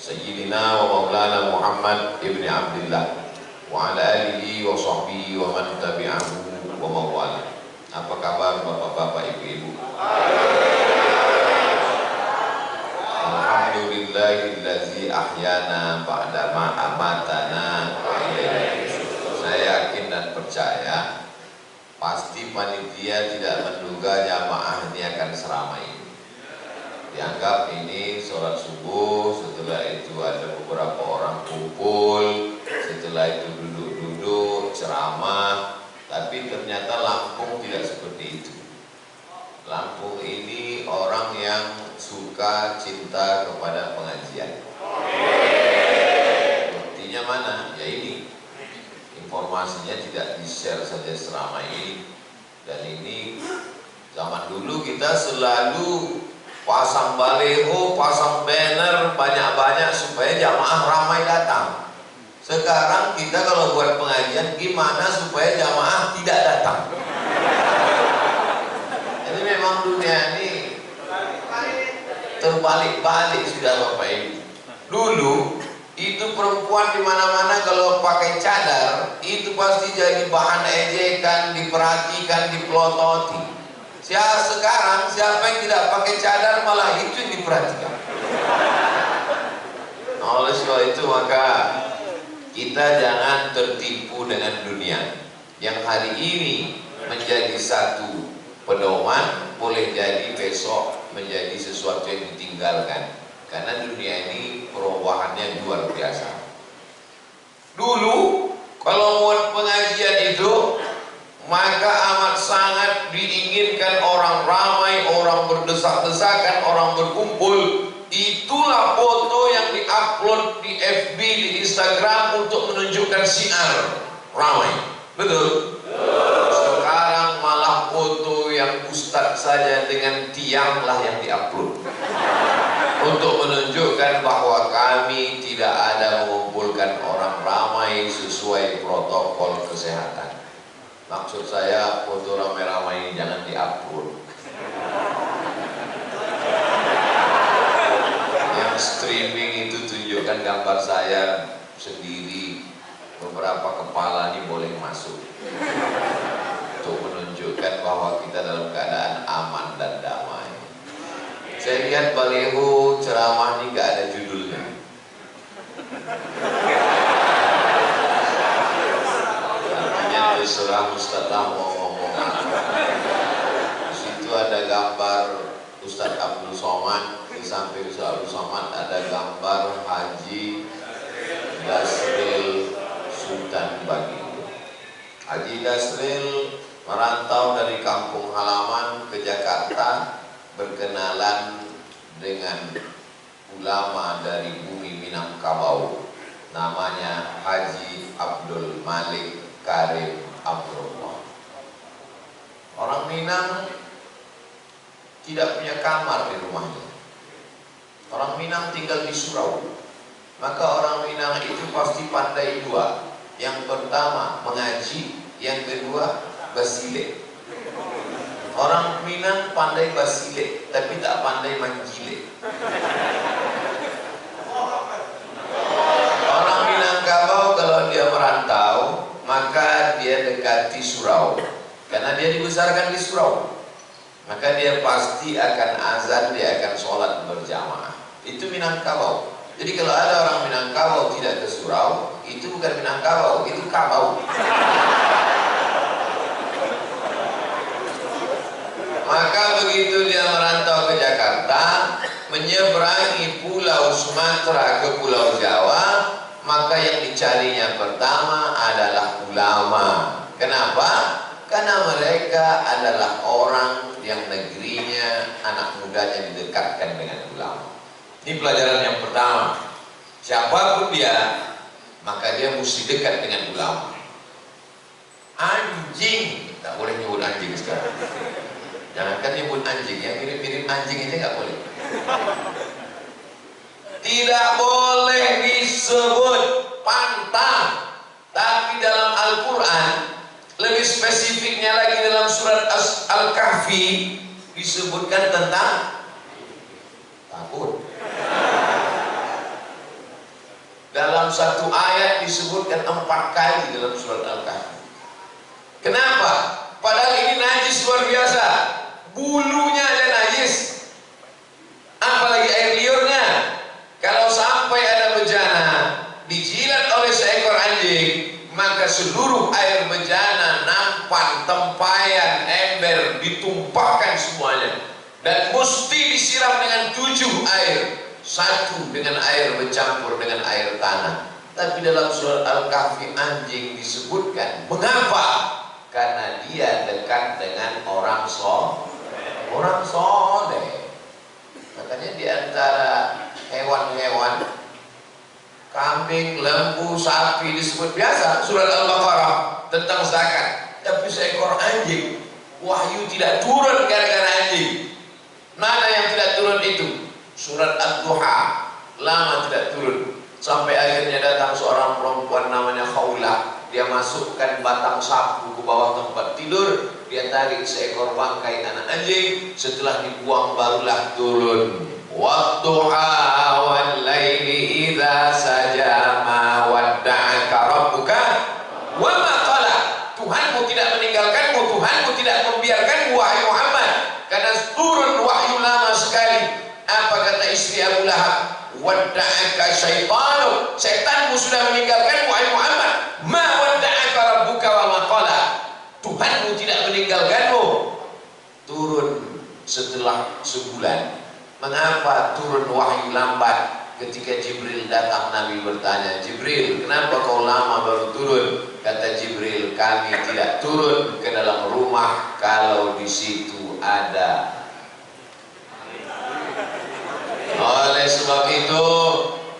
Sayyidina wa maulana Muhammad ibn Abdullah wa ala alihi wa sahbihi wa man tabi'ahu wa mawala. Apa kabar bapak-bapak, ibu-ibu? Alhamdulillahillazi ahyana ba'dama amatana wa ilaihi nusyur. Saya yakin dan percaya pasti panitia tidak menduga jamaah ini akan seramai ini. Dianggap ini sholat subuh, setelah itu ada beberapa orang kumpul, setelah itu duduk-duduk ceramah. Tapi ternyata Lampung tidak seperti itu. Lampung ini orang yang suka cinta kepada pengajian. Buktinya mana? Ya ini, informasinya tidak di-share saja seramai ini. Dan ini zaman dulu kita selalu pasang baliho, pasang banner banyak-banyak supaya jamaah ramai datang. Sekarang kita kalau buat pengajian gimana supaya jamaah tidak datang? Jadi memang dunia ini terbalik-balik sudah Bapak Ibu. Dulu itu perempuan di mana-mana kalau pakai cadar itu pasti jadi bahan ejekan, diperhatikan, dipelototi. Sekarang siapa yang tidak pakai cadar malah itu yang diperhatikan. Oleh sebab itu maka kita jangan tertipu dengan dunia yang hari ini menjadi satu pedoman, boleh jadi besok menjadi sesuatu yang ditinggalkan. Karena dunia ini perubahannya luar biasa. Dulu kalau buat pengajian itu maka amat sangat diinginkan orang ramai, orang berdesak-desakan, orang berkumpul. Itulah foto yang diupload di FB, di Instagram untuk menunjukkan syiar ramai. Betul? Sekarang malah foto yang ustadz saja dengan tianglah yang diupload untuk menunjukkan bahwa kami tidak ada mengumpulkan orang ramai sesuai protokol kesehatan. Maksud saya foto ramai-ramai jangan diupload. Yang streaming itu tunjukkan gambar saya sendiri, beberapa kepala ini boleh masuk untuk menunjukkan bahwa kita dalam keadaan aman dan damai. Saya lihat baliho ceramah ini gak ada judulnya. Terserah Ustadz mau ngomong apa. Di situ ada gambar Ustadz Abdul Somad, di samping Ustadz Abdul Somad ada gambar Haji Dasril Sultan Baginda. Haji Dasril merantau dari kampung halaman ke Jakarta, berkenalan dengan ulama dari bumi Minangkabau, namanya Haji Abdul Malik Karim Abdullah. Orang Minang tidak punya kamar di rumahnya. Orang Minang tinggal di surau. Maka orang Minang itu pasti pandai dua. Yang pertama mengaji, yang kedua basile. Orang Minang pandai basile, tapi tak pandai manjile. Orang Minangkabau kalau dia merantau maka dia dekati surau, karena dia dibesarkan di surau, maka dia pasti akan azan, dia akan sholat berjamaah. Itu Minangkabau. Jadi kalau ada orang Minangkabau tidak ke surau, itu bukan Minangkabau, itu Kabau. Maka begitu dia merantau ke Jakarta, menyeberangi pulau Sumatera ke pulau Jawa, maka yang dicarinya pertama adalah ulama. Kenapa? Karena mereka adalah orang yang negerinya, anak mudanya didekatkan dengan ulama. Ini pelajaran yang pertama. Siapapun dia, maka dia mesti dekat dengan ulama. Anjing, tak boleh nyebut anjing sekarang. Jangankan nyebut anjing, yang mirip-mirip anjing aja nggak boleh. Tidak boleh disebut pantang. Tapi dalam Al-Quran, lebih spesifiknya lagi dalam surat Al-Kahfi, disebutkan tentang takut. Dalam satu ayat disebutkan 4 kali dalam surat Al-Kahfi. Kenapa? Padahal ini najis luar biasa. Bulunya aja najis, apalagi air liurnya. Kalau sampai ada bejana dijilat oleh seekor anjing, maka seluruh air bejana, nampan, tempayan, ember ditumpahkan semuanya, dan mesti disiram dengan 7 air. 1 dengan air bercampur dengan air tanah. Tapi dalam surat Al-Kahfi anjing disebutkan. Mengapa? Karena dia dekat dengan orang soleh. Makanya di antara hewan-hewan, kambing, lembu, sapi disebut biasa surat Al-Baqarah tentang zakat. Tapi seekor anjing, wahyu tidak turun gara-gara anjing. Mana yang tidak turun itu? Surat Ad-Duha lama tidak turun, sampai akhirnya datang seorang perempuan namanya Khawlah. Dia masukkan batang sapu ke bawah tempat tidur, dia tarik seekor bangkai anak anjing, setelah dibuang barulah turun. Wadduha wal laili idza saja ma wadda'aka rabbuka wa ma qala. Tuhanmu tidak meninggalkanmu, Tuhanmu tidak membiarkanmu wahai Muhammad. Karena turun wahyu lama sekali. Apa kata istri Abu Lahab? Wadda'aka syaitanu, setanmu sudah meninggalkanmu wahai Muhammad. Ma wadda'aka rabbuka wa ma qala. Tuhanmu tidak meninggalkanmu. Turun setelah sebulan. Mengapa turun wahyu lambat? Ketika Jibril datang, Nabi bertanya, Jibril, kenapa kau lama baru turun? Kata Jibril, kami tidak turun ke dalam rumah kalau di situ ada. Oleh sebab itu,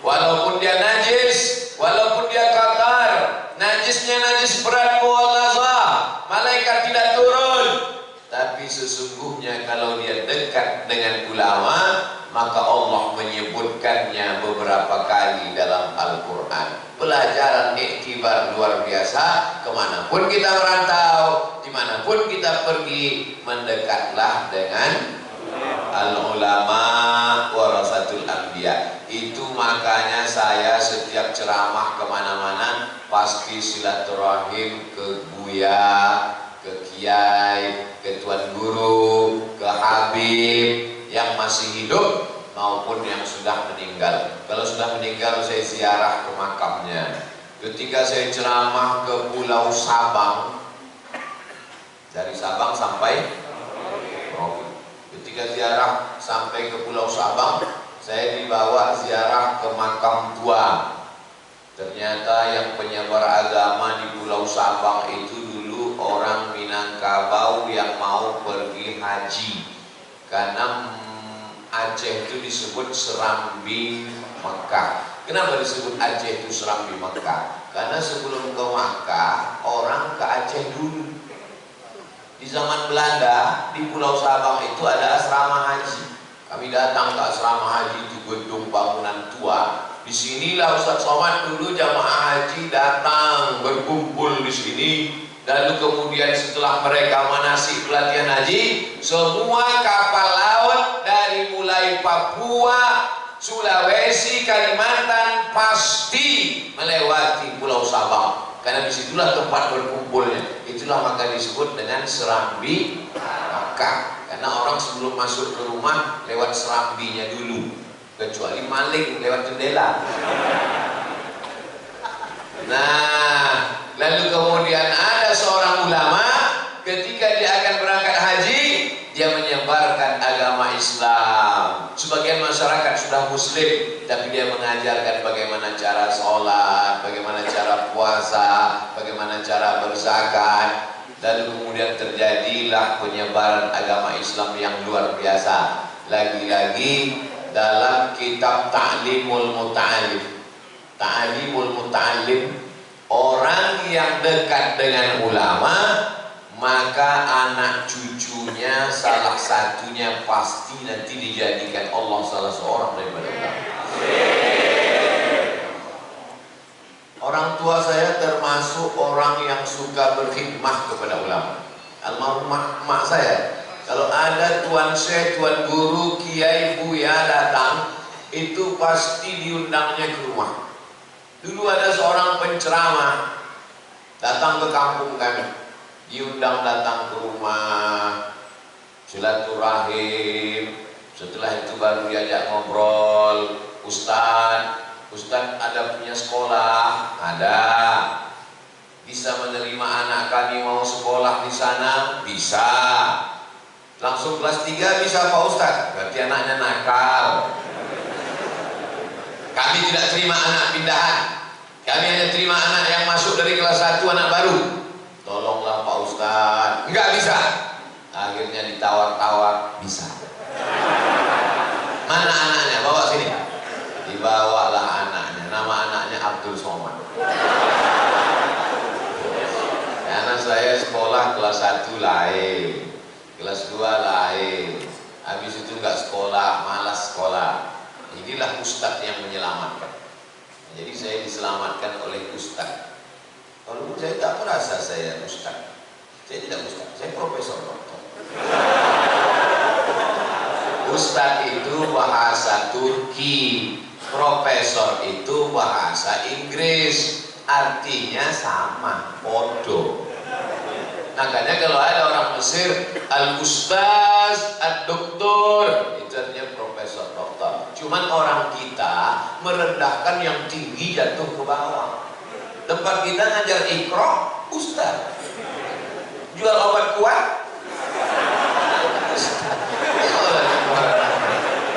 walaupun dia najis, walaupun dia kotor, najisnya najis berat mu'allazah, malaikat tidak turun. Tapi sesungguhnya kalau dia dekat dengan ulama, maka Allah menyebutkannya beberapa kali dalam Al-Quran. Pelajaran iktibar luar biasa. Kemanapun kita merantau, dimanapun kita pergi, mendekatlah dengan al-ulama warasatul anbiya. Itu makanya saya setiap ceramah kemana-mana pasti silaturahim ke Buya, ke Kiai, ke Tuan Guru, ke Habib yang masih hidup maupun yang sudah meninggal. Kalau sudah meninggal saya ziarah ke makamnya. Ketika saya ceramah ke Pulau Sabang, dari Sabang sampai Merauke. Ketika ziarah sampai ke Pulau Sabang, saya dibawa ziarah ke makam tua. Ternyata yang penyebar agama di Pulau Sabang itu dulu orang Minangkabau yang mau pergi haji. Karena Aceh itu disebut Serambi Mekah. Kenapa disebut Aceh itu Serambi Mekah? Karena sebelum ke Mekah, orang ke Aceh dulu. Di zaman Belanda, di Pulau Sabang itu ada asrama haji. Kami datang ke asrama haji itu, gedung bangunan tua. Di sinilah Ustaz Somad dulu jamaah haji datang berkumpul di sini. Lalu kemudian setelah mereka manasik pelatihan haji, semua kapal laut dari mulai Papua, Sulawesi, Kalimantan pasti melewati Pulau Sabang. Karena disitulah tempat berkumpulnya. Itulah maka disebut dengan Serambi Mekah. Karena orang sebelum masuk ke rumah lewat serambinya dulu. Kecuali maling lewat jendela. Nah, lalu kemudian ada seorang ulama ketika dia akan berangkat haji, dia menyebarkan agama Islam. Sebagian masyarakat sudah muslim, tapi dia mengajarkan bagaimana cara sholat, bagaimana cara puasa, bagaimana cara berzakat. Lalu kemudian terjadilah penyebaran agama Islam yang luar biasa. Lagi-lagi dalam kitab Ta'limul Muta'allim, Ta'limul Muta'allim, orang yang dekat dengan ulama, maka anak cucunya salah satunya pasti nanti dijadikan Allah salah seorang daripada ulama. Orang tua saya termasuk orang yang suka berkhidmah kepada ulama. Almarhumah mak saya, kalau ada tuan syekh, tuan guru, kiai, buya datang, itu pasti diundangnya ke rumah. Dulu ada seorang penceramah datang ke kampung kami, diundang datang ke rumah, silaturahim. Setelah itu baru diajak ngobrol. Ustadz ada punya sekolah? Ada. Bisa menerima anak kami mau sekolah di sana? Bisa. Langsung kelas 3 bisa Pak Ustadz? Berarti anaknya nakal. Kami tidak terima anak pindahan. Kami hanya terima anak yang masuk dari kelas 1, anak baru. Tolonglah Pak Ustadz. Enggak bisa. Akhirnya ditawar-tawar, bisa. Mana anaknya? Bawa sini. Dibawalah anaknya. Nama anaknya Abdul Somad. Karena saya sekolah kelas 1 lain, kelas 2 lain. Habis itu enggak sekolah, malas sekolah. Inilah ustadz yang menyelamatkan. Jadi saya diselamatkan oleh ustadz. Kalau saya tak merasa saya ustadz. Saya tidak ustadz, saya profesor doktor. Ustadz itu bahasa Turki, profesor itu bahasa Inggris. Artinya sama, podo. Makanya kalau ada orang Mesir, al-ustaz, ad-doktor, itu artinya profesor, doktor. Cuman orang kita merendahkan yang tinggi jatuh ke bawah. Tempat kita ngajar ikro, ustaz. Jual obat kuat, ustaz.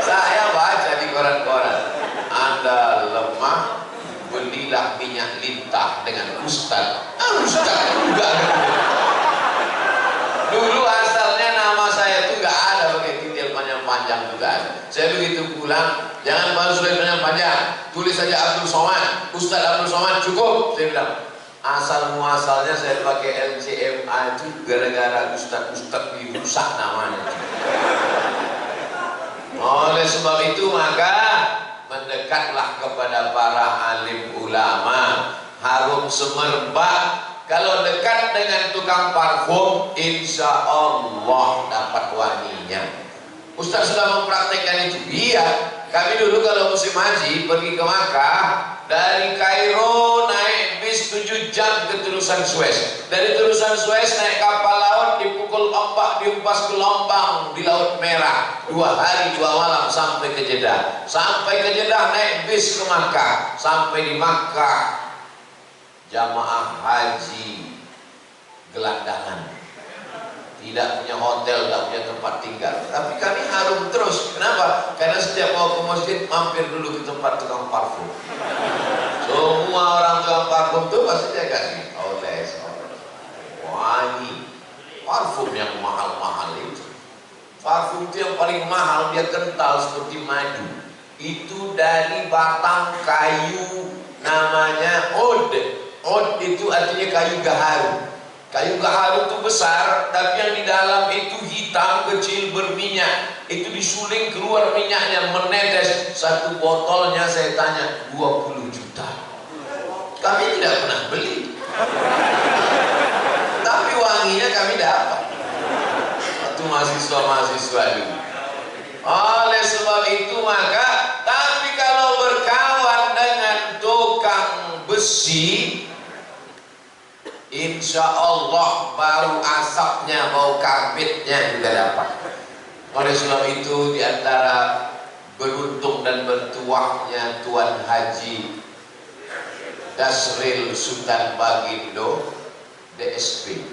Saya baca di koran-koran, Anda lemah, belilah minyak lintah dengan ustaz. Ustaz juga. Dulu asalnya nama saya itu nggak ada pakai titel panjang-panjang juga. Saya begitu pulang, jangan baru tulis panjang-panjang, tulis saja Abdul Somad, Ustaz Abdul Somad cukup. Saya bilang, asal muasalnya saya pakai LCMA itu gara-gara ustaz-ustaz dirusak namanya. Oleh sebab itu maka mendekatlah kepada para alim ulama, harum semerbak. Kalau dekat dengan tukang parfum, insya Allah dapat wanginya. Ustaz sudah mempraktekkan itu. Iya, kami dulu kalau musim haji pergi ke Makkah, dari Kairo naik bis 7 jam ke Terusan Suez. Dari Terusan Suez naik kapal laut, dipukul ombak, diumpas gelombang di Laut Merah. 2 hari 2 malam sampai ke Jeddah. Sampai ke Jeddah naik bis ke Makkah. Sampai di Makkah, jamaah haji gelandangan, tidak punya hotel, tidak punya tempat tinggal. Tapi kami harum terus. Kenapa? Karena setiap mau ke masjid mampir dulu ke tempat tukang parfum. Semua orang tukang parfum itu pasti saya kasih oles, wangi, parfum yang mahal-mahal itu. Parfum itu yang paling mahal, dia kental seperti madu. Itu dari batang kayu namanya oud. Oud itu artinya kayu gaharu. Kayu gaharu itu besar, tapi yang di dalam itu hitam kecil berminyak. Itu disuling keluar minyaknya menetes. Satu botolnya saya tanya 20 juta. Kami tidak pernah beli, tapi wanginya kami dapat. Waktu mahasiswa dulu. Oleh sebab itu maka, tapi kalau berkawan dengan tukang besi, insya Allah baru asapnya, bau karbitnya juga dapat. Oleh sebab itu diantara beruntung dan bertuahnya Tuan Haji Dasril Sultan Bagindo DSP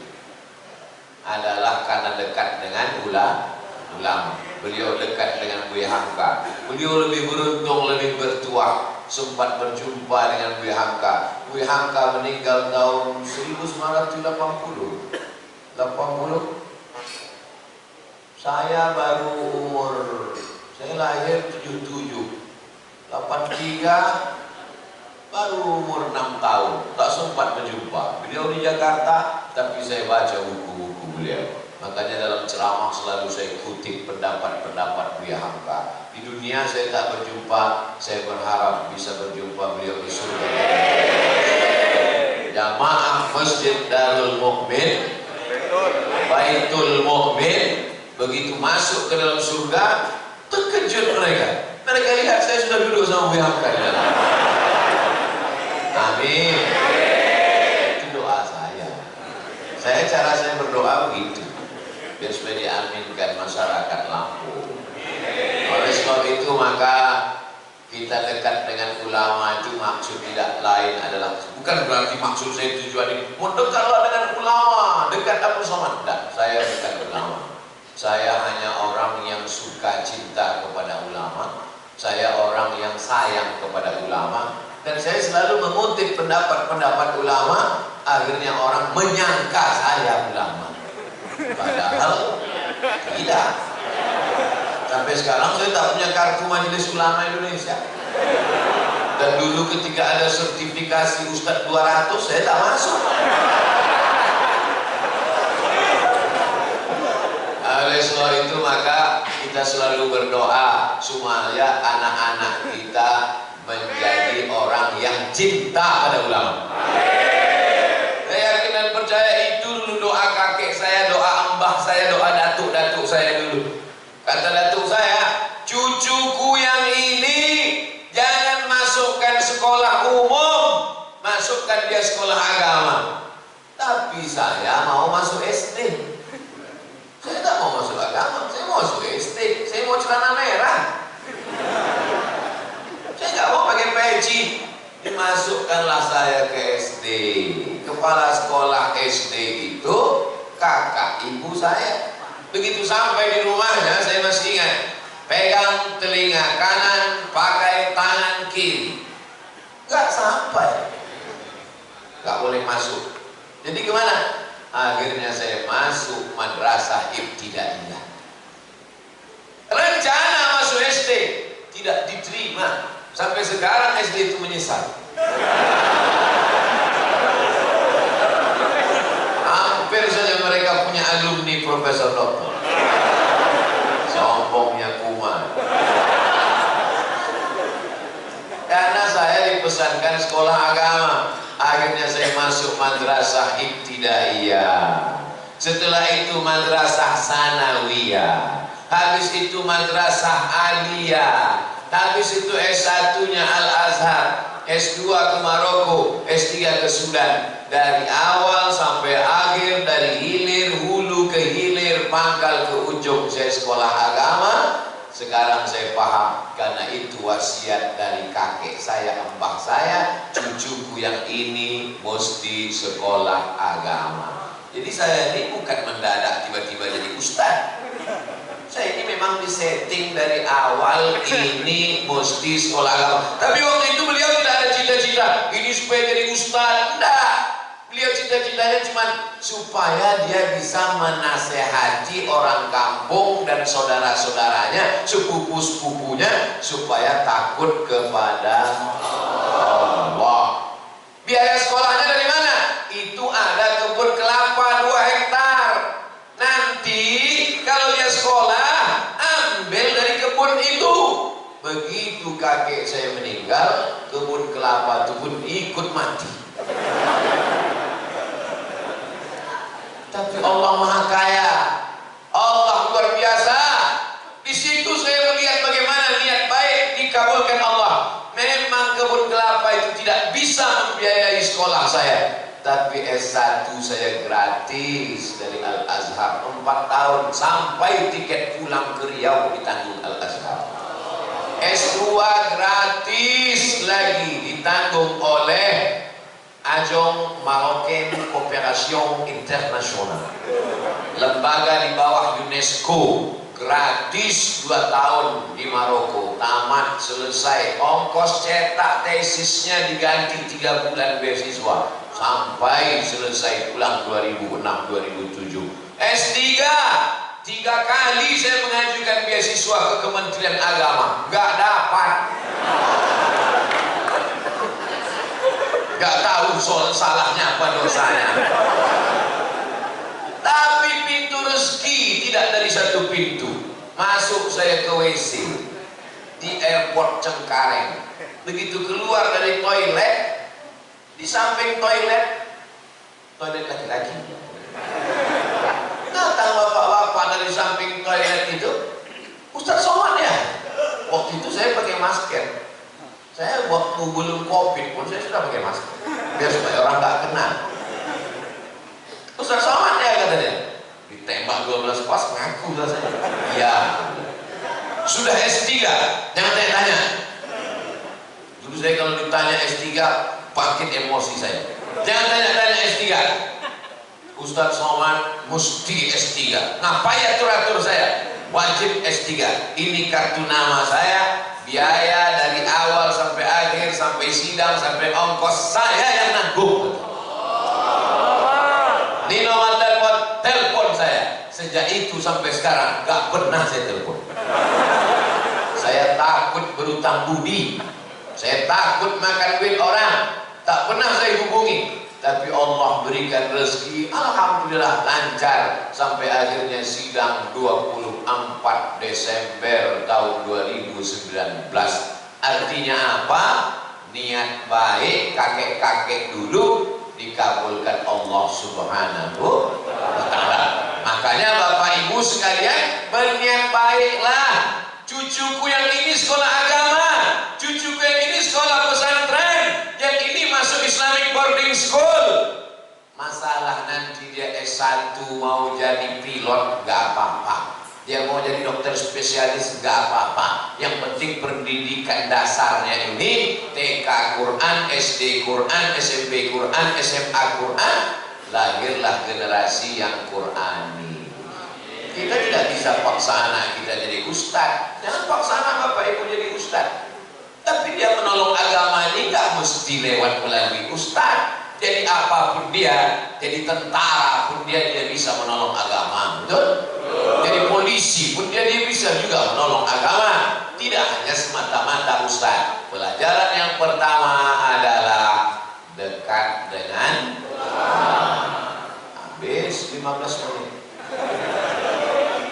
adalah karena dekat dengan ulama. Beliau dekat dengan Buya Hamka. Beliau lebih beruntung, lebih bertuah, sempat berjumpa dengan Buya Hamka. Buya Hamka meninggal tahun 1980. Saya baru umur, saya lahir 77, 83, baru umur 6 tahun. Tak sempat berjumpa beliau di Jakarta, tapi saya baca buku-buku beliau. Makanya dalam ceramah selalu saya kutip pendapat-pendapat Buya Hamka. Di dunia saya tak berjumpa, saya berharap bisa berjumpa beliau di surga. Jamaah Masjid Darul Mukmin, Baitul Mukmin, begitu masuk ke dalam surga, terkejut mereka. Mereka lihat saya sudah duduk sama Buya Hamka di dalam. Amin. Itu doa saya. Cara saya berdoa begitu, biar supaya diaminkan masyarakat Lampung. Oleh sebab itu maka kita dekat dengan ulama itu maksud tidak lain adalah, bukan berarti maksud saya tujuan mau dekatlah dengan ulama, dekat apa sama? Tidak, saya dekat ulama. Saya hanya orang yang suka cinta kepada ulama. Saya orang yang sayang kepada ulama. Dan saya selalu mengutip pendapat-pendapat ulama. Akhirnya orang menyangka saya ulama. Padahal tidak. Sampai sekarang saya tak punya kartu Majelis Ulama Indonesia. Dan dulu ketika ada sertifikasi Ustadz 200, saya tak masuk. Oleh sebab itu maka kita selalu berdoa supaya anak-anak kita menjadi orang yang cinta pada ulama. Saya yakin dan percaya itu dulu doa kakek saya, doa mbah saya, doa datuk-datuk saya dulu. Kata datuk saya, cucuku yang ini jangan masukkan sekolah umum, masukkan dia sekolah agama. Tapi saya mau masuk SD. Saya tak mau masuk agama, saya mau masuk SD, saya mau celana merah. Saya nggak mau pakai peci. Dimasukkanlah saya ke SD. Kepala sekolah SD itu kakak ibu saya. Begitu sampai di rumahnya, saya masih ingat, pegang telinga kanan, pakai tangan kiri. Nggak sampai, nggak boleh masuk. Jadi gimana? Akhirnya saya masuk madrasah ibtidaiyah. Rencana masuk SD tidak diterima. Sampai sekarang SD itu menyesal. Hampir saja mereka punya alumni profesor doktor. Sombongnya kuman. Karena saya dipesankan sekolah agama. Akhirnya saya masuk madrasah ibtidaiyah. Setelah itu madrasah sanawiyah. Habis itu madrasah aliyah. Habis itu S1-nya Al-Azhar, S2 ke Maroko, S3 ke Sudan. Dari awal sampai akhir, dari hilir hulu ke hilir, pangkal ke ujung, saya sekolah agama. Sekarang saya paham, karena itu wasiat dari kakek saya, mbah saya, cucuku yang ini mesti sekolah agama. Jadi saya ini bukan mendadak tiba-tiba jadi ustaz. Saya ini memang disetting dari awal ini mesti sekolah agama. Tapi waktu itu beliau tidak ada cita-cita ini supaya jadi ustaz. Tidak. Beliau cita-citanya cuma supaya dia bisa menasehati orang kampung dan saudara-saudaranya, sepupu-sepupunya, supaya takut kepada Allah. Biaya sekolahnya dari mana? Itu ada kebun kelapa 2 hektar. Nanti kalau dia sekolah, ambil dari kebun itu. Begitu kakek saya meninggal, kebun kelapa itu pun ikut mati. Tapi Allah Maha Kaya, Allah luar biasa. Di situ saya melihat bagaimana niat baik dikabulkan Allah. Memang kebun kelapa itu tidak bisa membiayai sekolah saya, tapi S1 saya gratis dari Al-Azhar 4 tahun, sampai tiket pulang ke Riau ditanggung Al-Azhar. S2 gratis lagi ditanggung oleh Ajong Marocain Cooperation International, lembaga di bawah UNESCO, gratis 2 tahun di Maroko. Tamat selesai, ongkos cetak tesisnya diganti 3 bulan beasiswa, sampai selesai pulang 2006-2007. S3 3 kali saya mengajukan beasiswa ke Kementerian Agama, nggak dapat. Gak tahu soal salahnya apa dosanya. Tapi pintu rezeki tidak dari 1 pintu. Masuk saya ke WC di airport Cengkareng. Begitu keluar dari toilet, di samping toilet laki-laki. Datang bapak-bapak dari samping toilet itu, Ustaz Somad ya? Waktu itu saya pakai masker. Saya waktu belum COVID pun saya sudah pakai masker, biar supaya orang nggak kena. Ustaz Somad ya katanya, ditembak 12 pas ngaku lah saya. Iya. Sudah S3, jangan tanya-tanya. Dulu saya kalau ditanya S3, paket emosi saya. Jangan tanya-tanya S3. Ustaz Somad mesti S3. Ngapain atur-atur saya? Wajib S3. Ini kartu nama saya, biaya dari awal sampai akhir, sampai sidang, sampai ongkos saya yang nanggung. Ini nomor telepon saya. Sejak itu sampai sekarang gak pernah saya telepon. Saya takut berutang budi, saya takut makan duit orang, tak pernah saya hubungi. Tapi Allah berikan rezeki, alhamdulillah lancar sampai akhirnya sidang 24 Desember tahun 2019. Artinya apa? Niat baik kakek-kakek dulu dikabulkan Allah Subhanahu wa ta'ala. Makanya Bapak Ibu sekalian, berniat baiklah. Cucuku yang ini sekolah agama, cucuku yang ini sekolah pesantren, yang ini masuk Islamic boarding school. Masalah nanti dia S1 mau jadi pilot, gak apa-apa. Dia mau jadi dokter spesialis, gak apa-apa. Yang penting pendidikan dasarnya ini TK Quran, SD Quran, SMP Quran, SMA Quran. Lahirlah generasi yang Qurani. Kita tidak bisa paksa anak kita jadi ustad. Jangan paksa anak Bapak Ibu jadi ustad. Tapi dia menolong agama ini gak mesti lewat melalui ustad. Jadi apapun dia, jadi tentara pun dia bisa menolong agama, betul? Jadi polisi pun dia bisa juga menolong agama. Tidak hanya semata-mata ustad. Pelajaran yang pertama adalah dekat dengan habis 15 menit.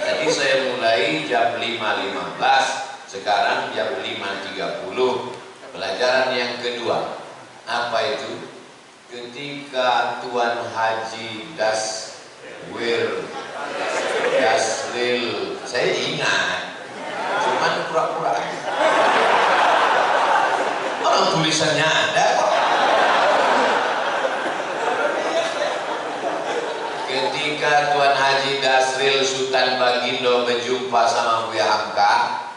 Tadi saya mulai jam 5.15, sekarang jam 5.30. Pelajaran yang kedua, apa itu? Ketika Tuan Haji Dasril, saya ingat, cuman pura-pura. Orang tulisannya ada kok. Ketika Tuan Haji Dasril Sultan Bagindo berjumpa sama Buya Hamka,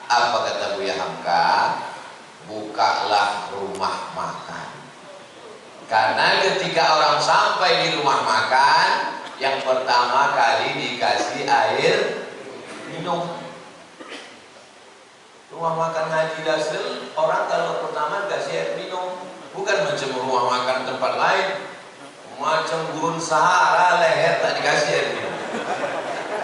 apa kata Buya Hamka? Bukalah rumah makan. Karena ketika orang sampai di rumah makan, yang pertama kali dikasih air minum. Rumah makan Haji Dasril, orang kalau pertama dikasih air minum. Bukan macam rumah makan tempat lain, macam gurun Sahara, leher tak dikasih air minum.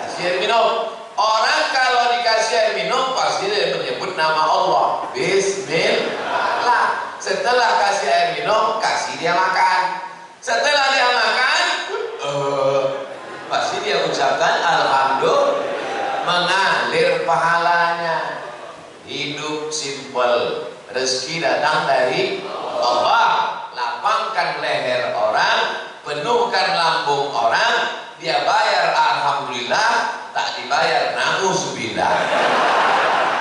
Kasih air minum. Orang kalau dikasih air minum pasti dia menyebut nama Allah, Bismillah. Setelah kasih air minum, kasih dia makan. Setelah dia makan, pasti dia ucapkan Alhamdulillah, mengalir pahalanya. Hidup simpel, rezeki datang dari Allah. Lapangkan leher orang, penuhkan lambung orang, dia bayar Alhamdulillah, tak dibayar na'udzubillah.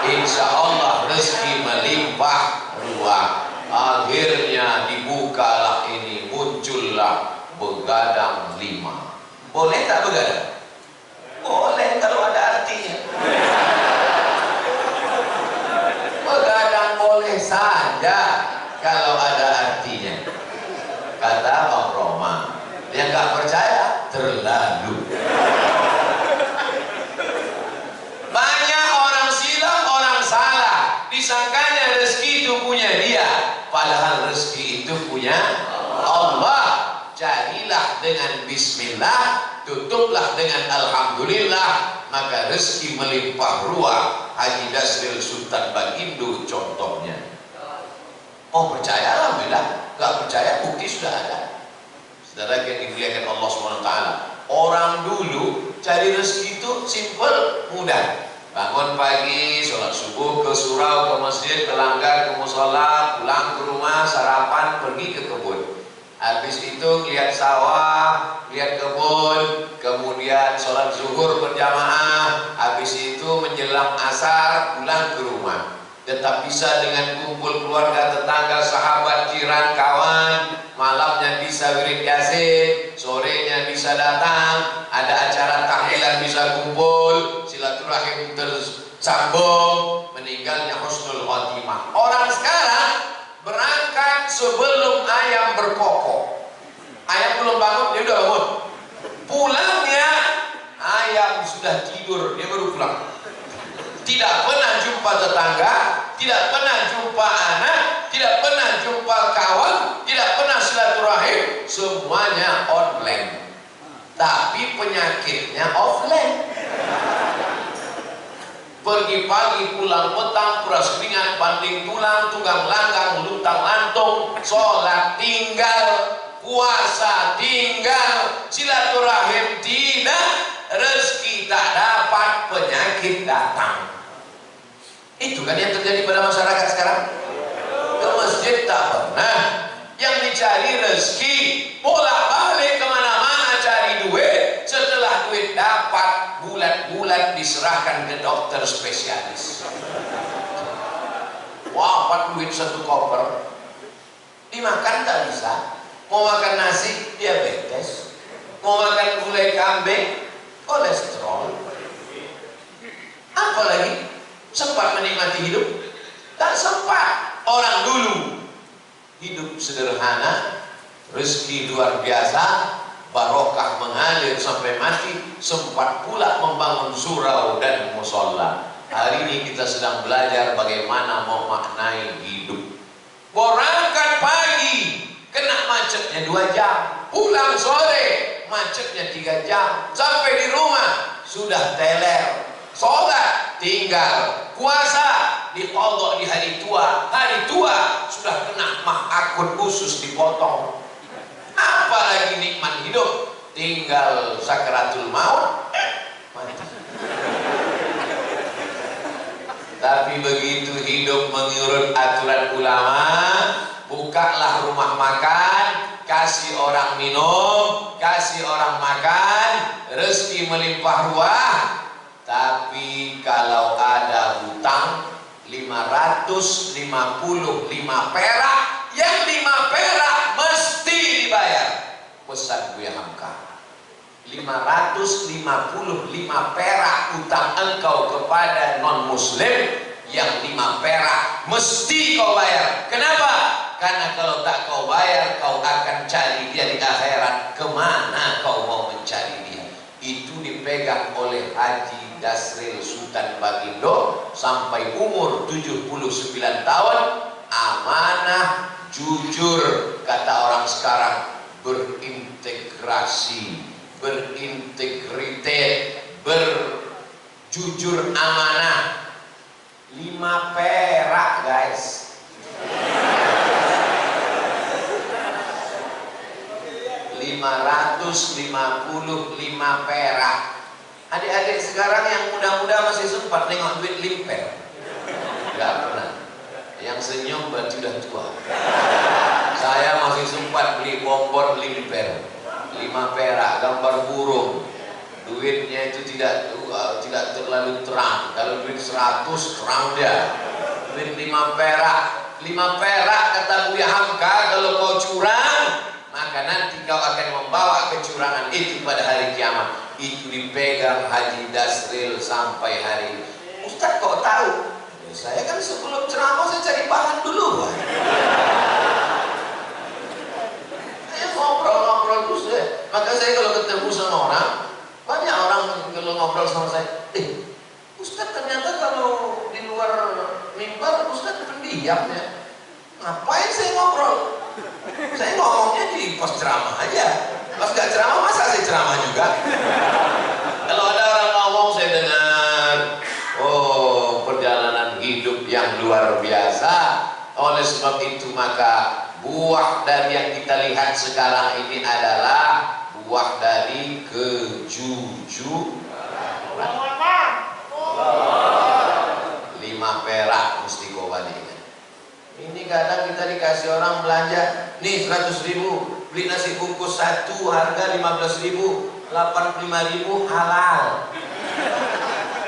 Insya Allah rezeki melimpah ruah. Akhirnya dibukalah ini, muncullah begadang 5. Boleh tak begadang? Boleh kalau ada artinya. Begadang boleh saja kalau ada artinya. Kata Bang Roma, yang gak percaya terlalu. Banyak orang silam, orang salah, disangkanya rezeki itu punya dia, padahal rezeki itu punya Allah. Carilah dengan bismillah, tutuplah dengan alhamdulillah, maka rezeki melimpah ruah. Haji Dasril Sultan Bagindo contohnya. Oh percaya alhamdulillah, gak percaya bukti sudah ada. Saudara yang dimuliakan Allah SWT, orang dulu cari rezeki itu simple, mudah. Bangun pagi, sholat subuh, ke surau, ke masjid, ke langgar, ke musola, pulang ke rumah, sarapan, pergi ke kebun. Habis itu lihat sawah, lihat kebun, kemudian sholat zuhur berjamaah. Habis itu menjelang asar, pulang ke rumah. tetap bisa dengan kumpul keluarga, tetangga, sahabat, jiran, kawan. Malamnya bisa wirid yasin, sorenya bisa datang, ada acara tahlilan bisa kumpul, silaturahim tersambung, meninggalnya husnul khotimah. Orang sekarang berangkat sebelum ayam berkokok. Ayam belum bangun, dia udah bangun. Pulangnya ayam sudah tidur, dia baru pulang. Tidak pernah jumpa tetangga, tidak pernah jumpa anak, tidak pernah jumpa kawan, tidak pernah silaturahim, semuanya online. Tapi penyakitnya offline. Pergi pagi, pulang petang, kuras keringat, banting tulang, tunggang langgang, luntang lantung, sholat tinggal, puasa tinggal, silaturahim tidak, rezeki tak dapat, penyakit datang. Itu kan yang terjadi pada masyarakat sekarang. Ke masjid tak pernah, yang dicari rezeki, bolak-balik kemana-mana cari duit. Setelah duit dapat, bulat-bulat diserahkan ke dokter spesialis. Wah, wow, duit satu koper, dimakan tak bisa. Mau makan nasi, diabetes. Mau makan gulai kambing, kolesterol. Apalagi sempat menikmati hidup? Tak sempat. Orang dulu hidup sederhana, rezeki luar biasa, barokah mengalir sampai mati, sempat pula membangun surau dan musola. Hari ini kita sedang belajar bagaimana memaknai hidup. Berangkat pagi, kena macetnya 2 jam, pulang sore, macetnya 3 jam, sampai di rumah sudah teler. Sholat tinggal, puasa dikodok di hari tua sudah kena mah akun khusus dipotong. Apalagi nikmat hidup, tinggal sakaratul maut, mati. Tapi begitu hidup mengurut aturan ulama, bukalah rumah makan, kasih orang minum, kasih orang makan, rezeki melimpah ruah. Tapi kalau ada hutang 555 perak, yang 5 perak mesti dibayar. Pesan Buya Hamka, 555 perak hutang engkau kepada non muslim, yang 5 perak mesti kau bayar. Kenapa? Karena kalau tak kau bayar, kau akan cari dia di akhirat. Kemana kau mau mencari dia? Itu dipegang oleh Haji Dasril Sultan Bagindo sampai umur 79 tahun. Amanah, jujur, kata orang sekarang, berintegrasi, berintegritas, berjujur, amanah. 5 perak guys. 555 perak. Adik-adik sekarang yang muda-muda masih sempat nengok duit limper? Gak pernah. Yang senyum berarti sudah tua. Saya masih sempat beli kompor limper 5 perak, gambar burung. Duitnya itu tidak terlalu terang. Kalau duit 100 terang dia. Duit 5 perak, 5 perak kata Buya Hamka, kalau kau curang, maka nanti kau akan membawa kecurangan itu pada hari kiamat. Itu dipegang Haji Dasril sampai hari ini. Ustaz kok tahu? Ya, saya kan sebelum ceramah saya cari bahan dulu. Saya ngobrol-ngobrol terus deh. Maka saya kalau ketemu sama orang, banyak orang kalau ngobrol sama saya, Ustaz ternyata kalau di luar mimbar Ustaz pendiam ya. Ngapain saya ngobrol? Saya ngomongnya di pas ceramah aja. Pas gak ceramah masa saya ceramah juga? Kalau ada orang ngomong saya dengar, oh perjalanan hidup yang luar biasa. Oleh sebab itu maka buah dari yang kita lihat sekarang ini adalah buah dari kejujuran. 5 perak mesti kau balikin. Ini kadang kita dikasih orang belanja, nih 100.000, beli nasi bungkus 1 harga 15.000, 85.000 halal.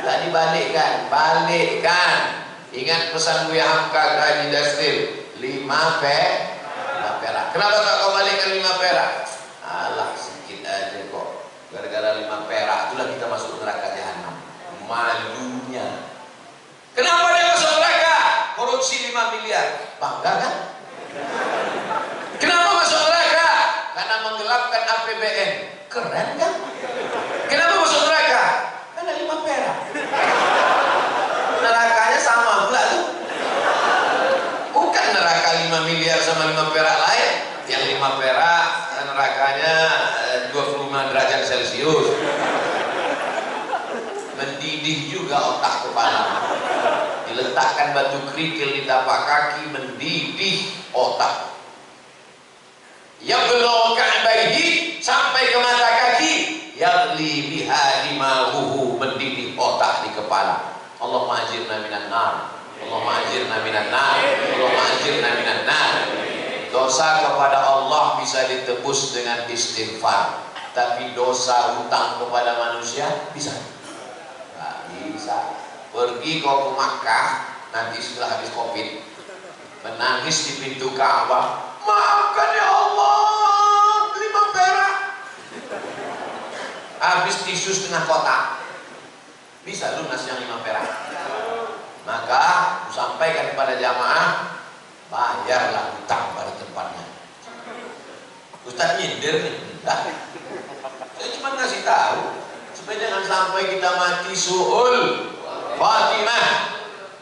Tak dibalikkan, balikkan. Ingat pesan Buya Hamka ke Haji Dastil, 5 perak. Kenapa tak kau balikan 5 perak? Alah, sedikit aja kok. Gara-gara 5 perak itulah kita masuk neraka jahanam. Malunya. Kenapa dia masuk neraka? Korupsi 5 miliar. Bangga kan? Kenapa masuk neraka? Karena menggelapkan APBN. Keren kan? Kenapa masuk neraka? Karena 5 perak. Nerakanya sama pula tuh. Bukan neraka 5 miliar sama 5 perak lain. Yang 5 perak nerakanya 25 derajat Celcius. Mendidih juga otak kepala. Diletakkan batu kerikil di tapak kaki, mendidih otak. Yang belum ka'baihi sampai ke mata kaki, yagli biha dimahuhu, mendidih otak di kepala. Allahumma ajirna minan nar. Allahumma ajirna minan nar. Allahumma ajirna minan nar. Dosa kepada Allah bisa ditebus dengan istighfar, tapi dosa hutang kepada manusia bisa? Nggak bisa. Pergi kau ke Makkah nanti setelah habis Covid, menangis di pintu Ka'bah, maafkan ya Allah 5 perak. Habis tisu setengah kotak, bisa lunas yang 5 perak. Maka sampaikan kepada jamaah, bayarlah hutang pada tempatnya. Ustaz nyindir nih, saya cuma ngasih tahu supaya jangan sampai kita mati su'ul Fatimah.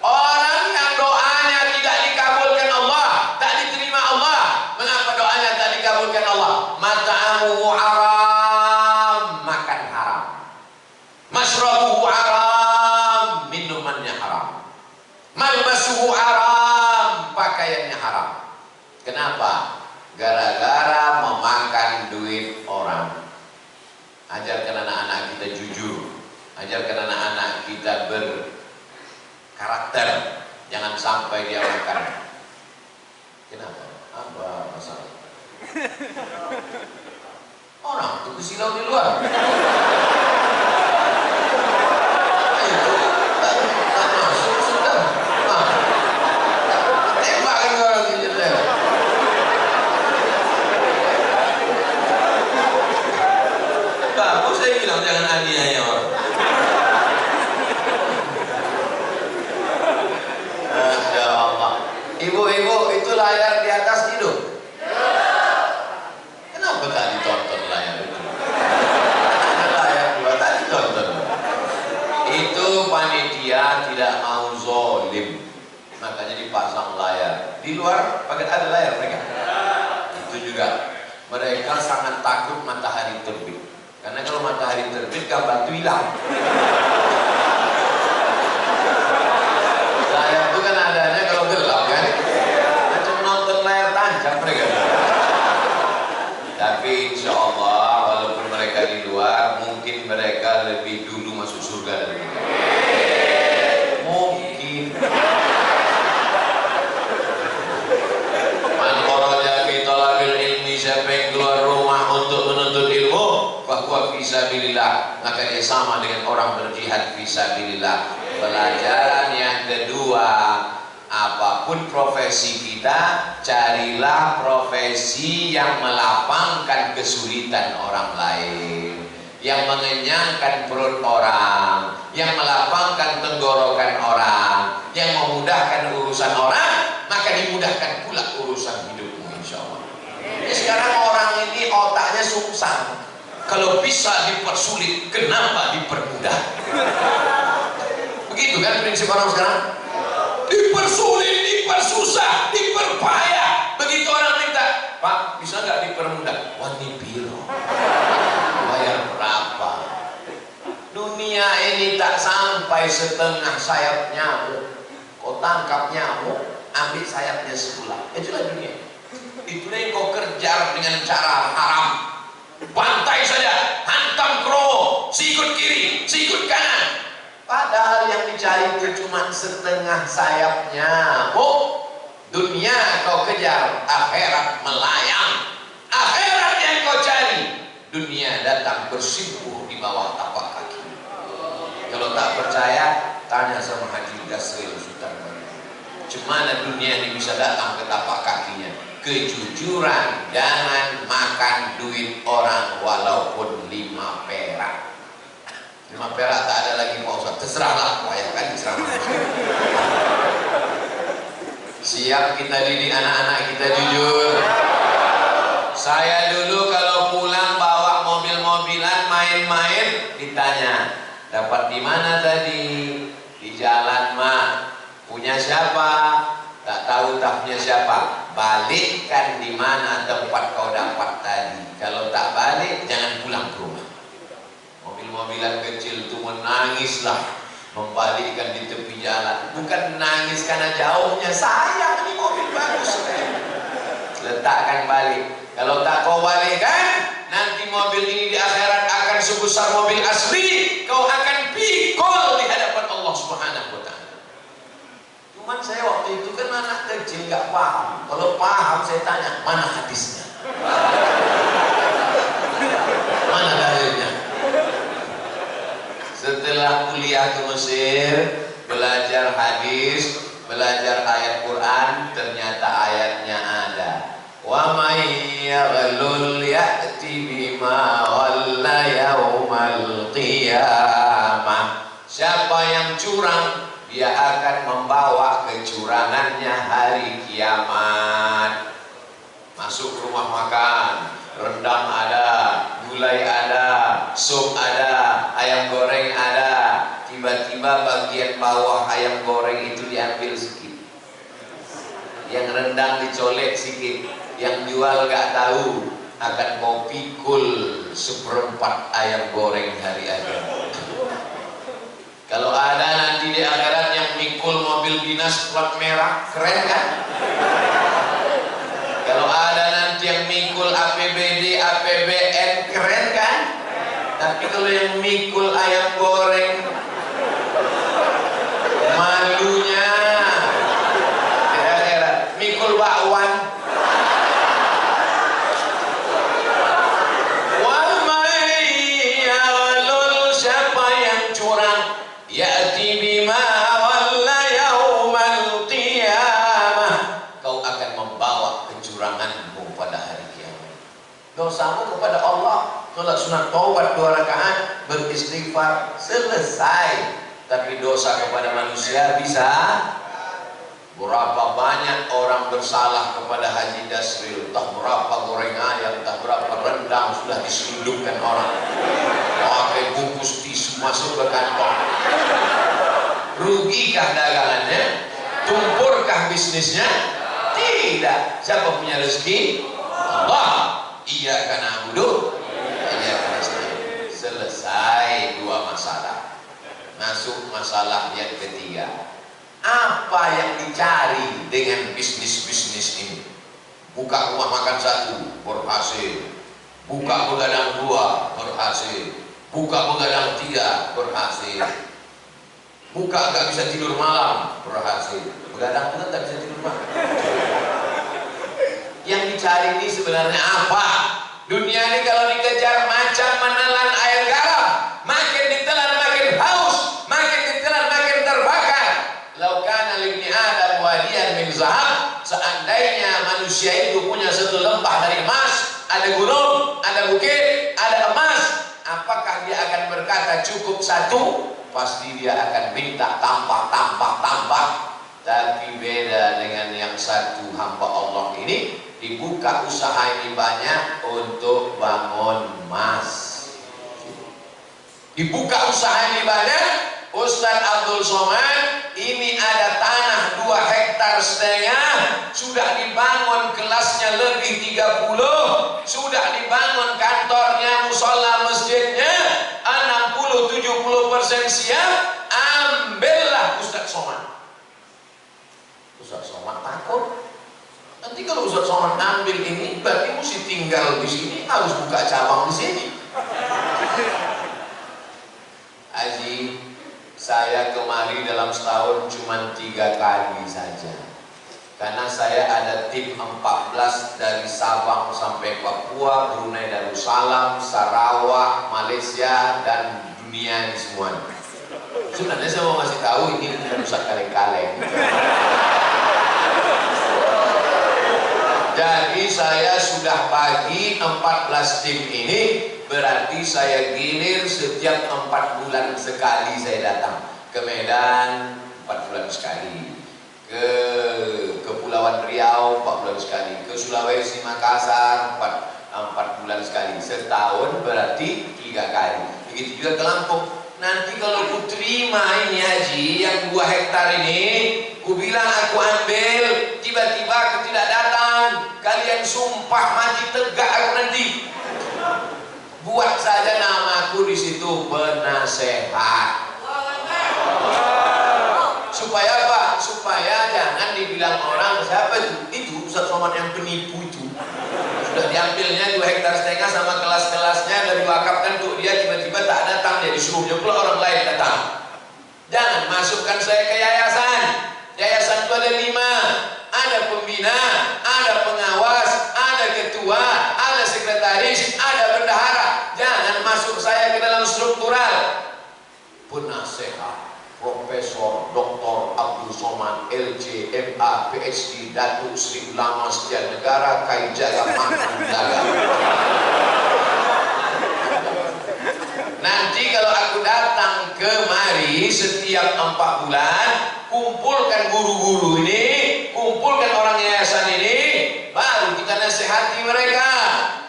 Orang yang doanya tidak dikabulkan Allah, tak diterima Allah. Mengapa doanya tak dikabulkan Allah? Mata'amuhu haram, makan haram. Masrabuhu haram, minumannya haram. Malbasuhu haram, pakaiannya haram. Kenapa? Gara-gara memakan duit orang. Ajarkan anak-anak kita jujur, ajarkan anak-anak kita berkarakter, jangan sampai dia makan. Kenapa? Apa masalah? Orang tuh kesilau di luar. Itu tak masuk sudah. Tembakin orang di jendela. Bagus saya bilang jangan aniaya orang. Masya Allah. Ibu-ibu itu layar di atas hidup. Kenapa tak ditonton layar itu? Ada layar dua tak ditonton. Itu panitia tidak mau zolim, makanya dipasang layar. Di luar pakai ada layar mereka. Itu juga mereka sangat takut matahari terbit. Karena kalau matahari terbit gambar itu hilang. Layar itu kan adanya kalau gelap kan. Macam nonton layar tancap mereka. Tapi insya Allah walaupun mereka di luar, mungkin mereka lebih dulu masuk surga dari kita. Mungkin. Man kharaja fi talabil ilmi, siapa yang keluar rumah untuk menuntut ilmu, bahwa fisabilillah, maka dia sama dengan orang berjihad fisabilillah. Pelajaran yang kedua, apapun profesi kita, carilah profesi yang melapangkan kesulitan orang lain, yang mengenyangkan perut orang, yang melapangkan tenggorokan orang, yang memudahkan urusan orang, maka dimudahkan pula urusan hidupmu insya Allah. Jadi sekarang orang ini otaknya sungsang. Kalau bisa dipersulit, kenapa dipermudah? Begitu kan prinsip orang sekarang? Dipersulit, dipersusah, diperpayah. Begitu orang minta, Pak, bisa nggak dipermudah? Wani biro. Bayar berapa? Dunia ini tak sampai setengah sayap nyamuk. Kau tangkap nyamuk, ambil sayapnya sebelah. Itulah dunia. Itulah yang kau kejar dengan cara haram. Bantai saja, hantam kromo, sikut kiri, sikut kanan. Padahal yang dicari itu cuma setengah sayapnya. Oh, dunia kau kejar, akhirat melayang. Akhirat yang kau cari, dunia datang bersimpuh di bawah tapak kaki. Kalau tak percaya, tanya sama Haji Dasril Sultan. Cemana dunia ini bisa datang ke tapak kakinya? Kejujuran, jangan makan duit orang walaupun 5 perak. 5 perak tak ada lagi Pak Ustaz, terserahlah, payah kan ceramah. Siap kita didik anak-anak kita jujur. Saya dulu kalau pulang bawa mobil-mobilan main-main, ditanya, dapat di mana tadi? Di jalan mak. Punya siapa? Tak tahu tak punya siapa. Balikkan di mana tempat kau dapat tadi. Kalau tak balik, jangan pulang ke rumah. Mobil-mobilan kecil itu menangislah, membalikkan di tepi jalan. Bukan menangis karena jauhnya, sayang ini mobil bagus. Letakkan balik. Kalau tak kau balikkan, nanti mobil ini di akhirat akan sebesar mobil asli. Kau akan pikul di hadapan Allah Subhanahu wa ta'ala. Cuman saya waktu itu kan anak kecil gak paham. Kalau paham saya tanya, mana hadisnya? Mana dalilnya? Setelah kuliah ke Mesir, belajar hadis, belajar ayat Quran, ternyata ayatnya ada. Wa may yaghlul ya'ti bima ghalla yaumal qiyamah. Siapa yang curang, dia akan membawa kecurangannya hari kiamat. Masuk rumah makan, rendang ada, gulai ada, sup ada, ayam goreng ada. Tiba-tiba bagian bawah ayam goreng itu diambil sedikit, yang rendang dicolek sedikit. Yang jual gak tahu, akan kau pikul 1/4 ayam goreng hari akhirat. Kalau ada nanti di akhirat yang mikul mobil dinas plat merah, keren kan? Kalau ada nanti yang mikul APBD, APBN, keren kan? Tapi kalau yang mikul ayam goreng, malunya di akhirat. Mikul bakwan. Siapa yang curang, ya'ti bima walla yaumal qiyamah. Kau akan membawa kecuranganmu pada hari kiamat. Dosamu kepada Allah, sholat sunat taubat 2 rakaat, beristighfar, selesai. Tapi dosa kepada manusia bisa. Berapa banyak orang bersalah kepada Haji Dasril, tak berapa goreng ayam, tak berapa rendang sudah diselundupkan orang, pakai bungkus tisu masuk ke kantong. Rugikah dagangannya? Tumpurkah bisnisnya? Tidak. Siapa punya rezeki? Allah. Iya karena abudu, iya karena selesai 2 masalah. Masuk masalah yang ketiga. Apa yang dicari dengan bisnis-bisnis ini? Buka rumah makan 1, berhasil. Buka begadang 2, berhasil. Buka begadang 3, berhasil. Buka gak bisa tidur malam, berhasil. Begadang pun tak bisa tidur malam. Yang dicari ini sebenarnya apa? Dunia ini kalau dikejar macam menelan air garam, makin ditelan makin haus, makin ditelan makin terbakar. Laukana libni Adam wadiyan min zahab, seandainya manusia itu punya satu lembah dari emas, ada gunung, ada bukit, ada emas, apakah dia akan berkata cukup 1? Pasti dia akan minta tambah. Tapi beda dengan yang satu hamba Allah ini, dibuka usaha ini banyak untuk bangun emas. Dibuka usaha ini banyak. Ustaz Abdul Somad, ini ada tanah 2,5 hektar, sudah dibangun kelasnya lebih 30, sudah dibangun kantornya, musola masjidnya, 60-70% siap. Ambillah Ustaz Somad. Ustaz Somad takut. Nanti kalau Ustaz Somad ambil ini, berarti mesti tinggal di sini, harus buka cabang di sini. Haji, saya kemari dalam setahun cuma 3 kali saja. Karena saya ada tim 14 dari Sabang sampai Papua, Brunei Darussalam, Sarawak, Malaysia, dan dunia ini semua. Sebenarnya saya mau ngasih tahu ini bukan Ustaz kaleng-kaleng. Jadi saya sudah bagi 14 tim ini, berarti saya gilir setiap 4 bulan sekali saya datang ke Medan, 4 bulan sekali, ke Kepulauan Riau 4 bulan sekali, ke Sulawesi Makassar 4 bulan sekali, setahun berarti 3 kali. Begitu juga ke Lampung. Nanti kalau ku terima ini haji yang 2 hektar ini, ku bilang aku ambil, tiba-tiba aku tidak datang, kalian sumpah mati tegak aku nanti. Buat saja namaku di situ penasehat. Supaya apa? Supaya jangan dibilang orang siapa itu Ustaz Somad yang penipu itu. Sudah diambilnya 2,5 hektar sama kelas-kelasnya dan diwakafkan untuk dia, tiba-tiba tak datang, dia disuruhnya pula orang lain datang. Jangan masukkan saya ke yayasan. Yayasan itu ada 5, ada pembina, ada pengawas, ada ketua, ada sekretaris, ada bendahara. Jangan masuk saya ke dalam struktural. Penasehat Profesor Dr. Abdul Somad LC MA PhD Datuk Sri Ulama Setia Negara Kai Jaga Mantan Jaga. Nanti kalau aku datang kemari setiap 4 bulan, kumpulkan guru-guru ini, kumpulkan orang yayasan ini, baru kita nasihati mereka.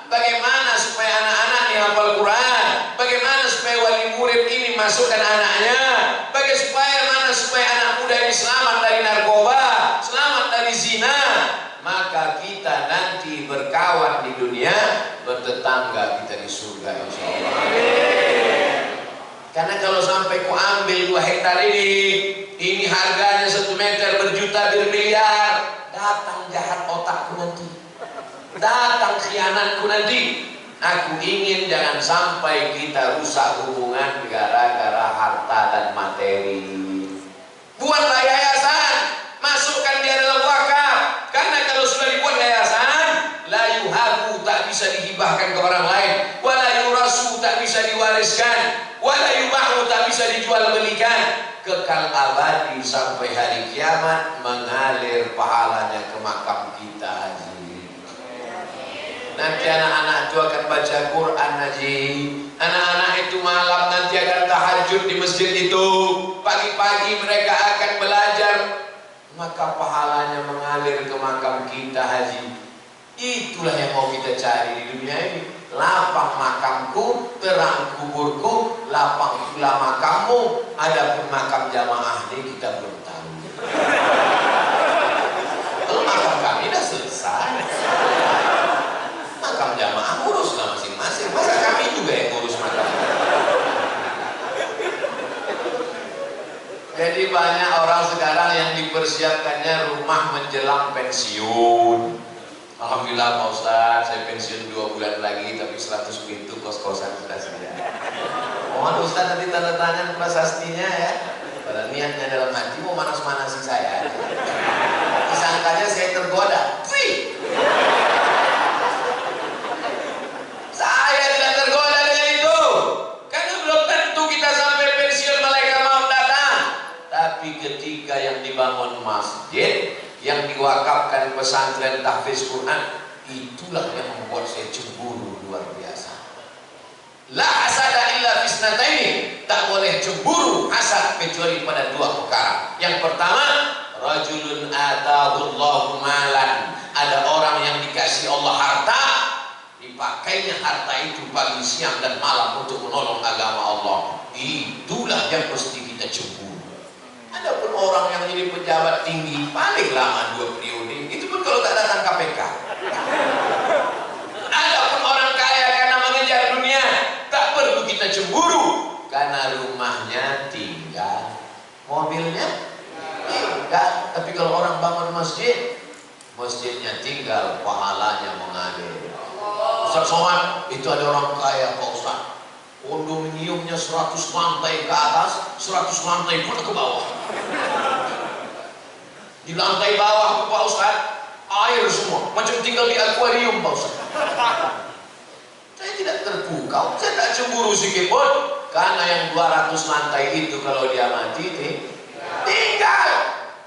Bagaimana supaya anak-anak ini hafal Quran, bagaimana supaya wali murid ini masukkan anaknya, bagaimana supaya anak muda ini selamat dari narkoba, selamat dari zina. Maka kita nanti berkawan di dunia, bertetangga kita di surga insyaallah. Karena kalau sampai ku ambil 2 hektar ini harganya 1 meter berjuta bermiliar, datang jahat otakku nanti, datang khianatku nanti. Aku ingin jangan sampai kita rusak hubungan gara-gara harta dan materi. Buatlah yayasan, masukkan dia dalam wakaf. Karena kalau sudah dibuat yayasan, la yuhabu, tak bisa dihibahkan ke orang lain, wala yurasu, tak bisa diwariskan, wala yubahu, tak bisa dijual belikan, kekal abadi sampai hari kiamat, mengalir pahalanya ke makam kita haji. Nanti anak-anak itu akan baca Quran haji. Anak-anak itu malam nanti akan tahajud di masjid itu. Pagi-pagi mereka akan belajar, maka pahalanya mengalir ke makam kita haji. Itulah yang mau kita cari di dunia ini. Lapang makamku, terang kuburku, lapang pula makammu. Adapun makam jamaah ini kita belum tahu. Kalau makam kami dah selesai, makam jamaah uruslah masing-masing. Masa kami juga yang urus makam? Jadi banyak orang sekarang yang dipersiapkannya rumah menjelang pensiun. Alhamdulillah Pak Ustadz, saya pensiun 2 bulan lagi, tapi 100 pintu kos-kosan sudah sedia. Mohon Ustadz nanti tanda tangan prasastinya ya. Pada niatnya dalam hati mau manas-manasi saya. Disangkanya saya tergoda. Wih! Saya tidak tergoda dengan itu. Karena belum tentu kita sampai pensiun malaikat maut datang. Tapi ketika yang dibangun masjid, yang diwakafkan pesantren tahfiz Quran, itulah yang membuat saya cemburu luar biasa. La hasada illa fisnataini, tak boleh cemburu hasad kecuali pada 2 perkara. Yang pertama, rajulun atahullahu malan, ada orang yang dikasih Allah harta, dipakainya harta itu pagi, siang dan malam untuk menolong agama Allah. Itulah yang mesti kita cemburu. Adapun orang yang jadi pejabat tinggi paling lama 2 periode, itu pun kalau tak datang KPK. Adapun orang kaya karena mengejar dunia, tak perlu kita cemburu, karena rumahnya tinggal, mobilnya tinggal. Tapi kalau orang bangun masjid, masjidnya tinggal, pahalanya mengalir. Ustaz Somad, itu ada orang kaya Pak Ustaz, kondominiumnya 100 lantai ke atas, 100 lantai pun ke bawah. Di lantai bawah tuh Pak Ustaz, air semua, macam tinggal di akuarium Pak Ustaz. Saya tidak terpukau, saya tak cemburu sedikit pun, karena yang 200 lantai itu kalau dia mati tinggal.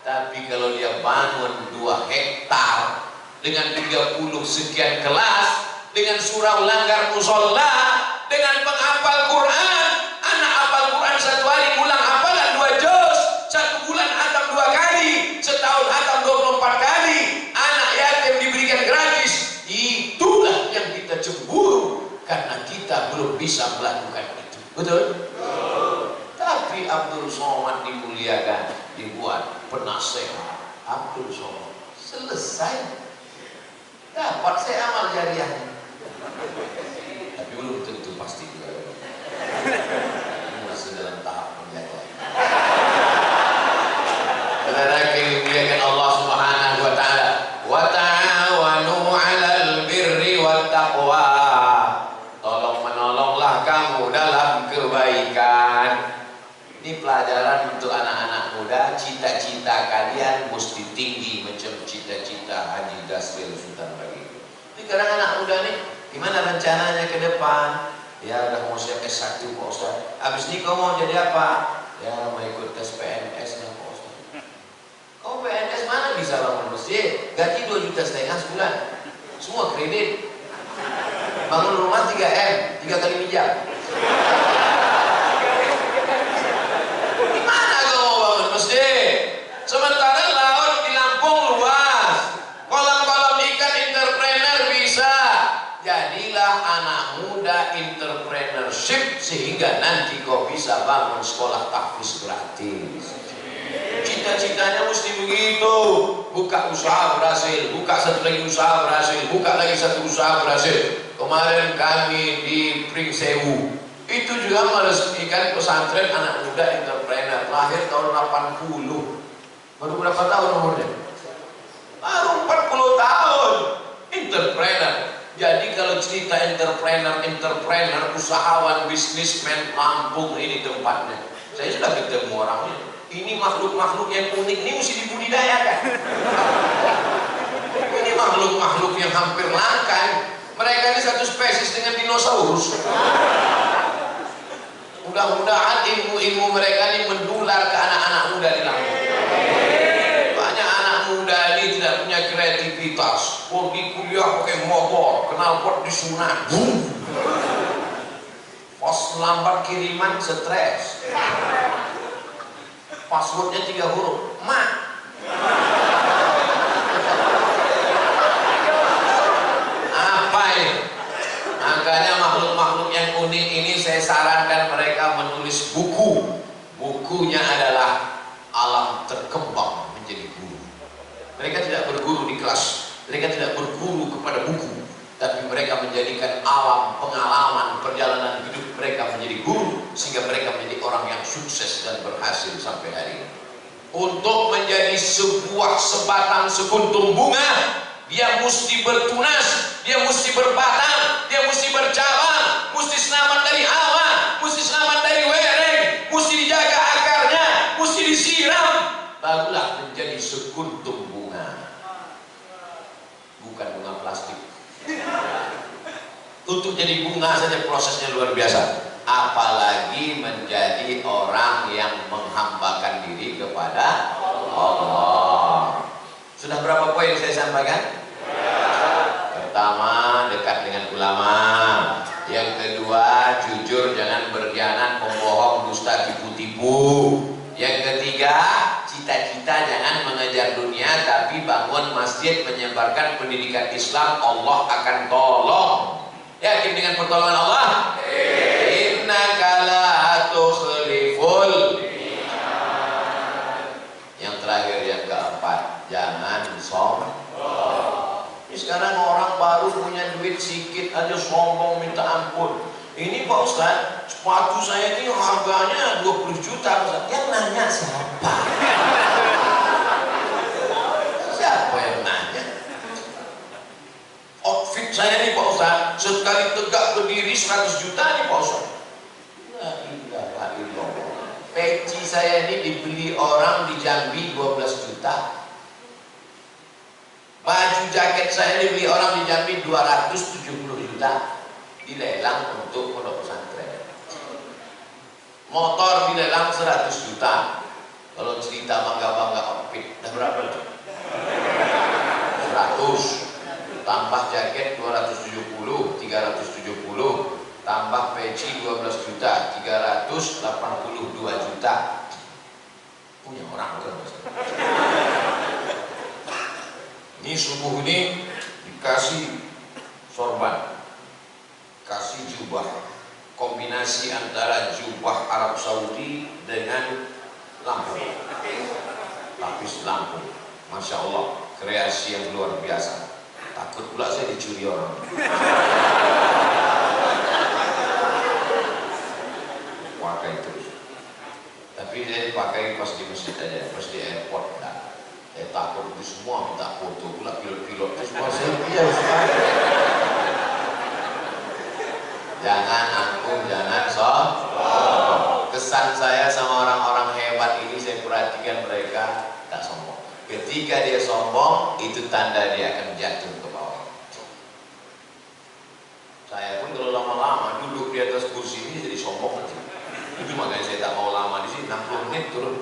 Tapi kalau dia bangun 2 hektar dengan 30 sekian kelas, dengan surau langgar musola, dengan penghafal Quran. Anak hafal Quran satu hari ulang hafalan 2 juz, 1 bulan hatam 2 kali, setahun hatam 24 kali. Anak yatim diberikan gratis. Itulah yang kita cemburu karena kita belum bisa melakukan itu. Betul? Tapi Abdul Somad dimuliakan, dibuat penasehat. Abdul Somad selesai, dapat saya amal jariahnya. Tapi belum tentu pasti juga. Masih dalam tahap penjaga. Saudara yang dimuliakan Allah Subhanahu wa taala, wa ta'awanu 'alal birri wat taqwa. Tolong menolonglah kamu dalam kebaikan. Ini pelajaran untuk anak-anak muda. Cita-cita kalian mesti tinggi macam cita-cita Haji Dasril Sultan Bagi. Ini kadang anak muda nih, gimana rencananya ke depan? Ya udah mau siap S1 Pak Ustaz. Habis ini kau mau jadi apa? Ya mau ikut tes PNS nya Pak Ustaz. Kau PNS mana bisa bangun masjid? Gaji 2,5 juta sebulan. Semua kredit. Bangun rumah 3M, 3 kali minjam. Sementara laut di Lampung luas, kolam-kolam ikan entrepreneur bisa. Jadilah anak muda entrepreneurship sehingga nanti kau bisa bangun sekolah tahfiz gratis. Cita-citanya mesti begitu. Buka usaha berhasil, buka satu lagi usaha berhasil, buka lagi satu usaha berhasil. Kemarin kami di Pringsewu itu juga meresmikan pesantren anak muda entrepreneur, lahir tahun 80. Baru berapa tahun umurnya? Baru 40 tahun. Entrepreneur. Jadi kalau cerita entrepreneur, usahawan, bisnismen, Lampung ini tempatnya. Saya sudah ketemu orangnya. Ini makhluk-makhluk yang unik ini mesti dibudidayakan. Ini makhluk-makhluk yang hampir langka. Mereka ini satu spesies dengan dinosaurus. Mudah-mudahan ilmu-ilmu mereka ini mendular ke anak-anak muda di Lampung. Banyak anak muda ini tidak punya kreativitas. Pergi kuliah pakai motor, knalpot disunat. Pas lambat kiriman stres. Passwordnya 3 huruf. Mak. Apa ini? Makanya makhluk-makhluk yang unik ini saya sarankan mereka menulis buku. Bukunya adalah alam terkembang menjadi guru. Mereka tidak berguru di kelas, mereka tidak berguru kepada buku, tapi mereka menjadikan alam pengalaman perjalanan hidup mereka menjadi guru, sehingga mereka menjadi orang yang sukses dan berhasil sampai hari ini. Untuk menjadi sebuah sebatang sekuntum bunga, dia mesti bertunas, dia mesti berbatang, dia mesti bercabang, mesti selamat dari hawa, mesti selamat dari wereng, mesti dijaga akarnya, mesti disiram, barulah menjadi sekuntum bunga, bukan bunga plastik. Untuk jadi bunga saja prosesnya luar biasa, apalagi menjadi orang yang menghambakan diri kepada Allah. Sudah berapa poin saya sampaikan? Pertama, dekat dengan ulama. Yang kedua, jujur, jangan berkhianat, pembohong, dusta, tipu-tipu. Yang ketiga, cita-cita jangan mengejar dunia, tapi bangun masjid, menyebarkan pendidikan Islam, Allah akan tolong. Yakin dengan pertolongan Allah? Innaka la tukhliful. Yang terakhir, yang keempat, jangan sombong. Sekarang orang baru punya duit sedikit aja sombong minta ampun. Ini Pak Ustaz, sepatu saya ini harganya 20 juta Ustaz. Yang nanya siapa? Siapa yang nanya? Outfit saya nih Pak Ustaz, sekali tegak berdiri 100 juta nih Pak Ustaz. La ilaha illallah. Peci saya ini dibeli orang di Jambi 12 juta. Baju jaket saya dibeli orang di Jambi 270 juta. Dilelang untuk pondok pesantren. Motor dilelang 100 juta. Kalau cerita bangga-bangga outfit, dah berapa itu? 100. tambah jaket 270, 370, tambah peci 12 juta, 382 juta. Punya orang bukan? Ini subuh ini dikasih sorban, kasih jubah, kombinasi antara jubah Arab Saudi dengan lampu, lapis lampu. Masya Allah, kreasi yang luar biasa. Takut pula saya dicuri orang. Pakai terus. Tapi saya pakai pas di masjid aja, pas di airport enggak. Saya takut itu semua minta foto pula, pilot-pilot itu semua saya harus pakai. Jangan angkuh, jangan sombong. Kesan saya sama orang-orang hebat ini, saya perhatikan mereka tak sombong. Ketika dia sombong, itu tanda dia akan jatuh ke bawah. Saya pun kalau lama-lama duduk di atas kursi ini jadi sombong nanti. Itu makanya saya tak mau lama di sini, 60 menit turun.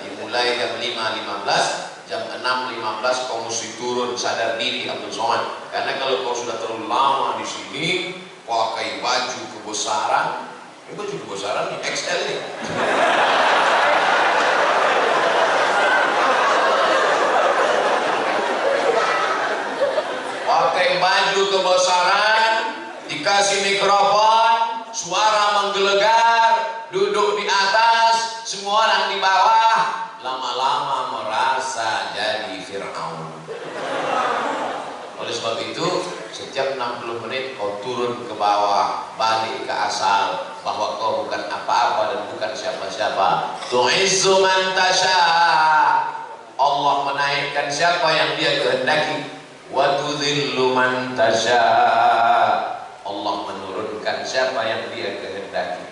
Dimulai jam 5.15, jam 6.15 kau mesti turun, sadar diri Abdul Somad. Karena kalau kau sudah terlalu lama di sini, pakai baju kebesaran, ini baju kebesaran nih, XL nih. Pakai baju kebesaran, dikasih mikrofon, suara menggelegar, duduk di atas, semua orang di bawah, lama-lama merasa jadi Fir'aun. Oleh sebab itu, setiap 60 menit kau turun ke bawah, balik ke asal, bahwa kau bukan apa-apa dan bukan siapa-siapa. Tu'izzu man tasha, Allah menaikkan siapa yang dia kehendaki. Wa tudhillu man tasha, Allah menurunkan siapa yang dia kehendaki.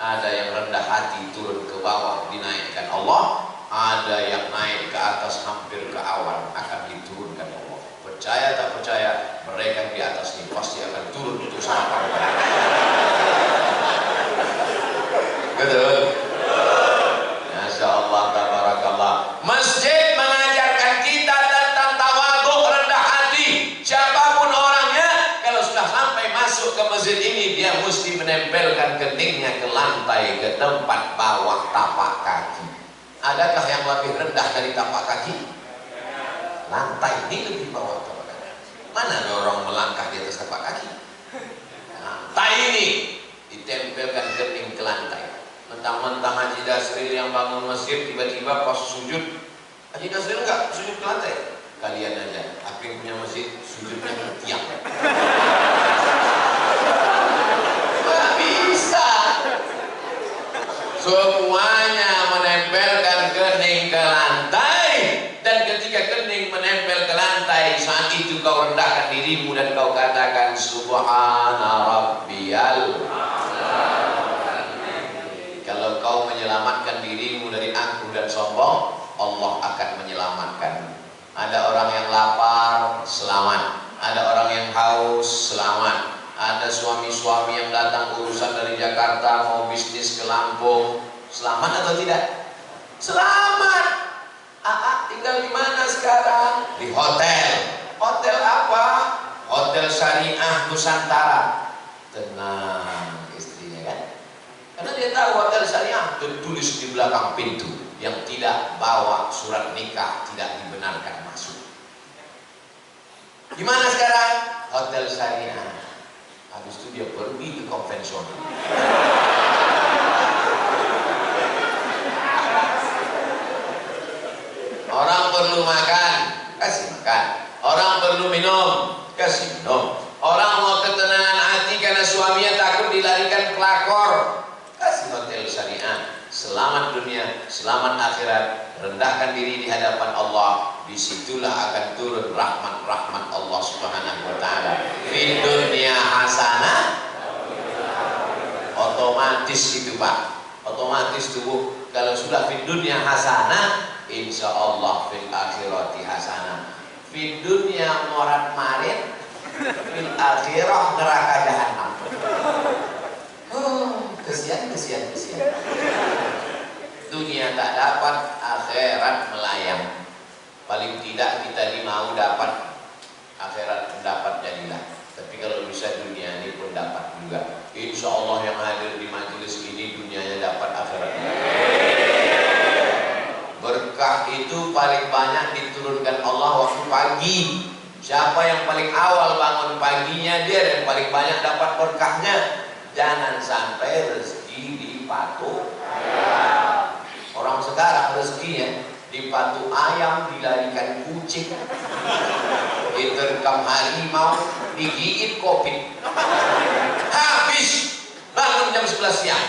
Ada yang rendah hati turun ke bawah dinaikkan Allah, ada yang naik ke atas hampir ke awan akan diturunkan Allah. Percaya tak percaya, mereka di atas ini pasti akan turun untuk sarapan. Betul? Masya Allah, tabarakallah. Masjid mengajarkan kita tentang tawadhu, rendah hati. Siapapun orangnya, kalau sudah sampai masuk ke masjid ini, dia mesti menempelkan keningnya ke lantai, ke tempat bawah tapak kaki. Adakah yang lebih rendah dari tapak kaki? Lantai ini lebih bawah tapak kaki. Mana ada orang melangkah di atas tapak kaki? Lantai ini ditempelkan kening ke lantai. Mentang-mentang Haji Dasril yang bangun masjid, tiba-tiba pas sujud, Haji Dasril enggak sujud ke lantai. Kalian aja, aku yang punya masjid sujudnya ke tiang. Nggak bisa. Semuanya menempelkan kening ke lantai, dan ketika kening menempel ke lantai, saat itu kau rendahkan dirimu dan kau katakan Subhana Rabbiyal. Kalau kau menyelamatkan dirimu dari angkuh dan sombong, Allah akan menyelamatkan. Ada orang yang lapar, selamat. Ada orang yang haus, selamat. Ada suami-suami yang datang urusan dari Jakarta mau bisnis ke Lampung, selamat atau tidak? Selamat. Tinggal di mana sekarang? Di hotel. Hotel apa? Hotel Syariah Nusantara. Tenang istrinya kan? Karena dia tahu hotel Syariah tertulis di belakang pintu, yang tidak bawa surat nikah tidak dibenarkan masuk. Gimana sekarang? Hotel Syariah. Habis itu dia pergi ke konvensional. Orang perlu makan, kasih makan. Orang perlu minum, kasih minum. Orang mau ketenangan hati karena suaminya takut dilarikan pelakor, kasih hotel Syariah. Selamat dunia, selamat akhirat. Rendahkan diri di hadapan Allah. Disitulah akan turun rahmat-rahmat Allah Subhanahu wa ta'ala. Di dunia hasanah, otomatis itu Pak, otomatis tubuh. Kalau sudah di dunia hasanah, insya Allah fil akhirati hasanah. Di dunia morat marit, fil akhirah neraka jahanam. Kesian. Dunia tak dapat, akhirat melayang. Paling tidak kita dimau Insya Allah yang hadir di majelis ini dunianya dapat akhiratnya. Berkah itu paling banyak diturunkan Allah waktu pagi. Siapa yang paling awal bangun paginya, dia yang paling banyak dapat berkahnya. Jangan sampai rezeki dipatok. Orang sekarang rezekinya dipatok ayam, dilarikan kucing, diterkam harimau, digigit covid. Habis bangun jam 11 siang.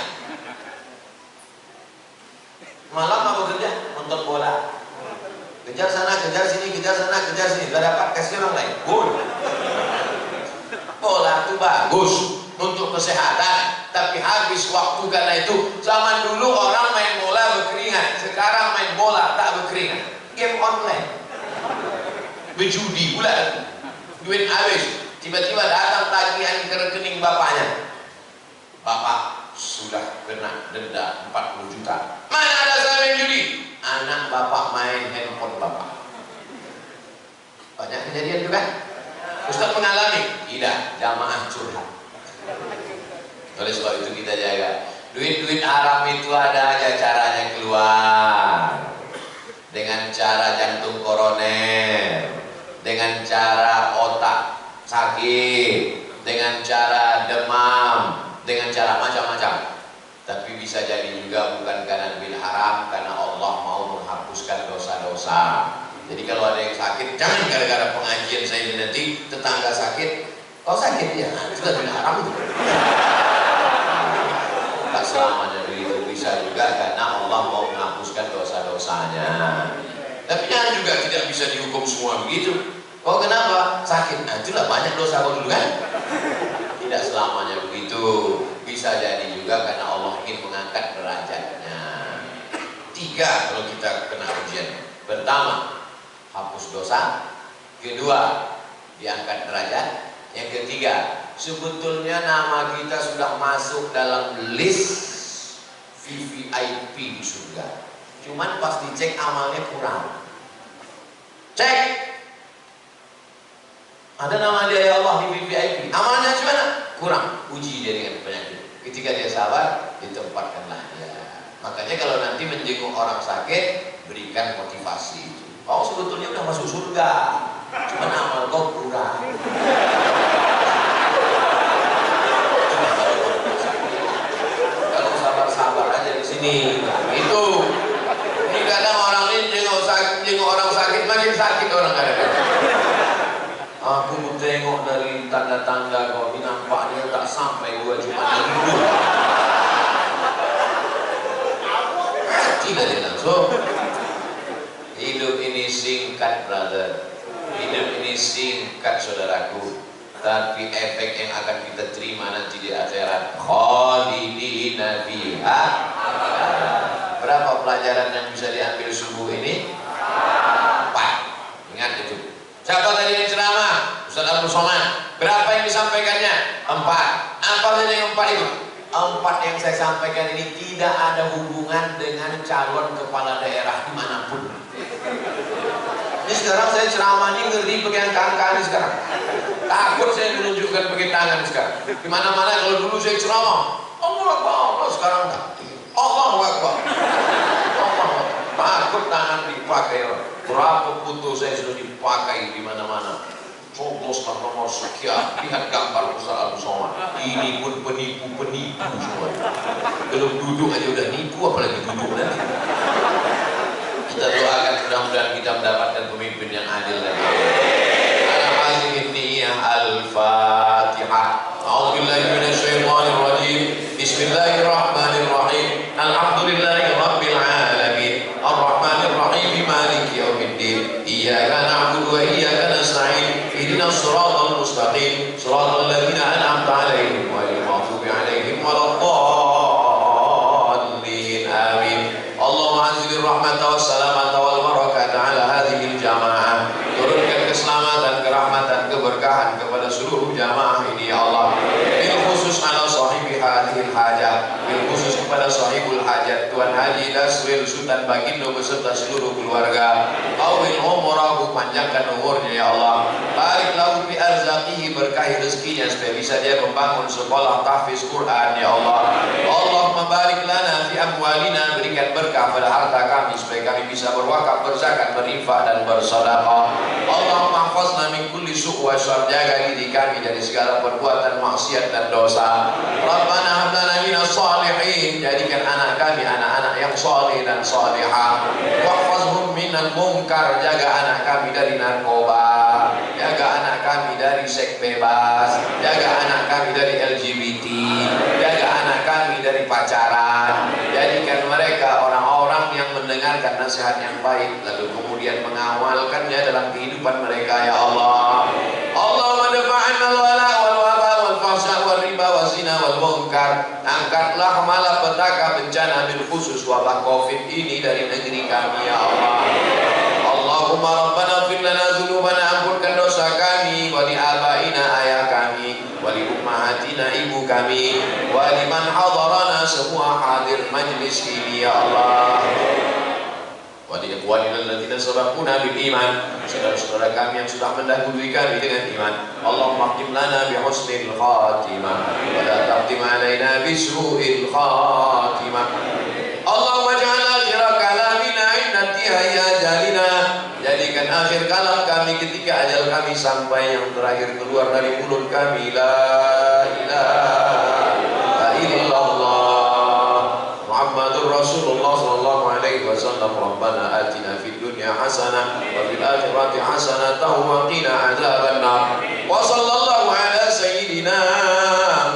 Malam apa kerja? Nonton bola. Kejar sana, kejar sini, kejar sana, kejar sini. Gak dapat, kasih orang lain. Bola itu bagus untuk kesehatan, tapi habis waktu karena itu. Zaman dulu orang main bola berkeringat, sekarang main bola tak berkeringat. Game online, berjudi pula, duit habis. Tiba-tiba datang tagihan ke rekening bapaknya. Bapak sudah kena denda 40 juta. Mana ada saya main judi? Anak bapak main handphone bapak. Banyak kejadian juga. Ustaz mengalami? Tidak, jamaah curhat. Oleh sebab itu kita jaga. Duit-duit haram itu ada aja caranya keluar. Dengan cara jantung koroner, dengan cara otak sakit, dengan cara demam, dengan cara macam-macam. Tapi bisa jadi juga bukan karena duit haram, karena Allah mau menghapuskan dosa-dosa. Jadi kalau ada yang sakit, jangan gara-gara pengajian saya ini nanti tetangga sakit, kau sakit ya, sudah duit haram itu. Tak selamanya begitu, bisa juga karena Allah mau menghapuskan dosa-dosanya. Tapi jangan juga tidak bisa dihukum semua begitu. Kau kenapa? Sakit, nah itulah banyak dosa kau dulu kan? Tidak selamanya begitu. Bisa jadi juga karena Allah ingin mengangkat derajatnya. 3 kalau kita kena ujian. Pertama, hapus dosa. Kedua, diangkat derajat. Yang ketiga, sebetulnya nama kita sudah masuk dalam list VVIP di surga. Cuman pas dicek amalnya kurang. Cek, ada nama dia ya Allah di VVIP, amalnya gimana? Kurang. Uji dia dengan penyakit. Ketika dia sabar, ditempatkanlah dia. Makanya kalau nanti menjenguk orang sakit, berikan motivasi itu. Kau sebetulnya udah masuk surga, cuman amal kau kurang. Kalau sabar-sabar aja di sini. Itu. Ini kadang orang ini jenguk orang sakit, makin sakit orang kadang-kadang. Aku tengok dari tanda-tanda kau ini nampaknya tak sampai 2 Jumat hidup. Tidak dia langsung. Hidup ini singkat, brother. Hidup ini singkat, saudaraku. Tapi efek yang akan kita terima nanti di akhirat, khalidina fiha. Berapa pelajaran yang bisa diambil subuh ini? 4. Ingat itu. Siapa tadi yang ceramah? Ustaz Abdul Somad. Berapa yang disampaikannya? 4. Apa saja yang 4 itu? 4 yang saya sampaikan ini tidak ada hubungan dengan calon kepala daerah dimanapun. Ini sekarang saya ceramah ini ngeri pegang kaki sekarang. Takut saya menunjukkan pakai tangan sekarang. Dimana-mana kalau dulu saya ceramah, Allah Akbar, Allah sekarang enggak. Allah Akbar. Takut tangan dipakai. Berapa foto saya sudah dipakai di mana-mana. Cobloslah nomor sekian, lihat gambar Ustaz Abdul Somad. Ini pun penipu-penipu semua. Belum duduk aja udah nipu, apalagi duduk nanti. Kita doakan mudah-mudahan kita mendapatkan pemimpin yang adil lagi. Al-Fatihah. A'udzubillahi minasyaitonir rajim. Bismillahirrahmanirrahim. Alhamdulillahi rabbil alamin. Ar-Rahmanir Rahim. Maliki yaumiddin. Iyyaka na'budu wa iyyaka nasta'in. Ihdinas siratal mustaqim. Siratal ladzina an'amta 'alaihim ghairil maghdubi 'alaihim waladdallin. Amin. Allahumma anzil rahmata was salamata wal barakata 'ala hadhil jamaah. Turunkan keselamatan, kerahmatan, keberkahan kepada seluruh jamaah ini ya Allah. Bil khusus ala sahibi hadhil hajah. Bil khusus kepada sahibul hajat Tuan Haji Dasril Sultan Bagindo beserta seluruh keluarga. Awil umurahu, panjangkan umurnya ya Allah. Barik lahu fi arzaqihi, berkahi rezekinya supaya bisa dia membangun sekolah tahfiz Quran ya Allah. Allahumma barik lana fi amwalina, berikan berkah pada harta kami supaya kami bisa berwakaf, berzakat, berinfak dan bersedekah. Allahumma hafazna min kulli su' wa syarr, jaga diri kami dari segala perbuatan maksiat dan dosa. Rabbana hab lana minas shalihin, jadikan anak kami anak-anak yang saleh dan salihah. Wahfazhum minal munkar, jaga anak kami dari narkoba, jaga anak kami dari seks bebas, jaga anak kami dari LGBT, jaga anak kami dari pacaran. Jadikan mereka orang-orang yang mendengarkan nasihat yang baik lalu kemudian mengawalkannya dalam kehidupan mereka ya Allah. Allahumma dafa'anna al-wala wal waba wal fahsya wal riba wal zina wal munkar. Angkatlah malapetaka bencana bil khusus wabah Covid ini dari negeri kami ya Allah. Allahumma rabbana ighfir lana dzunubana, ampunkan dosa kami, wa li abaina, ayah kami, wa li ummahatina, ibu kami, wa liman hadarana, semua hadir majlis ini ya Allah. Wa li ikhwanina alladziina sabaquna bil iman, saudara-saudara kami yang sudah mendahului kami dengan iman. Allahumma khtim lana bi husnil khatimah wa la taqtim alaina bi su'il khatimah. Allahumma ja'al akhir kalamina inna intihai ajalina, jadikan akhir kalam kami ketika ajal kami sampai, yang terakhir keluar dari mulut kami la ilaha illallah Muhammadur Rasulullah sallallahu alaihi wasallam. Rabbana atina fid dunya hasanah wa fil akhirati hasanah wa qina adzabannar. Wa sallallahu ala sayyidina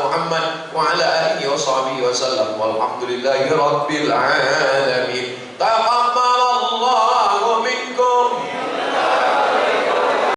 Muhammad wa ala alihi wa sahbihi wa sallam, walhamdulillahi rabbil alamin.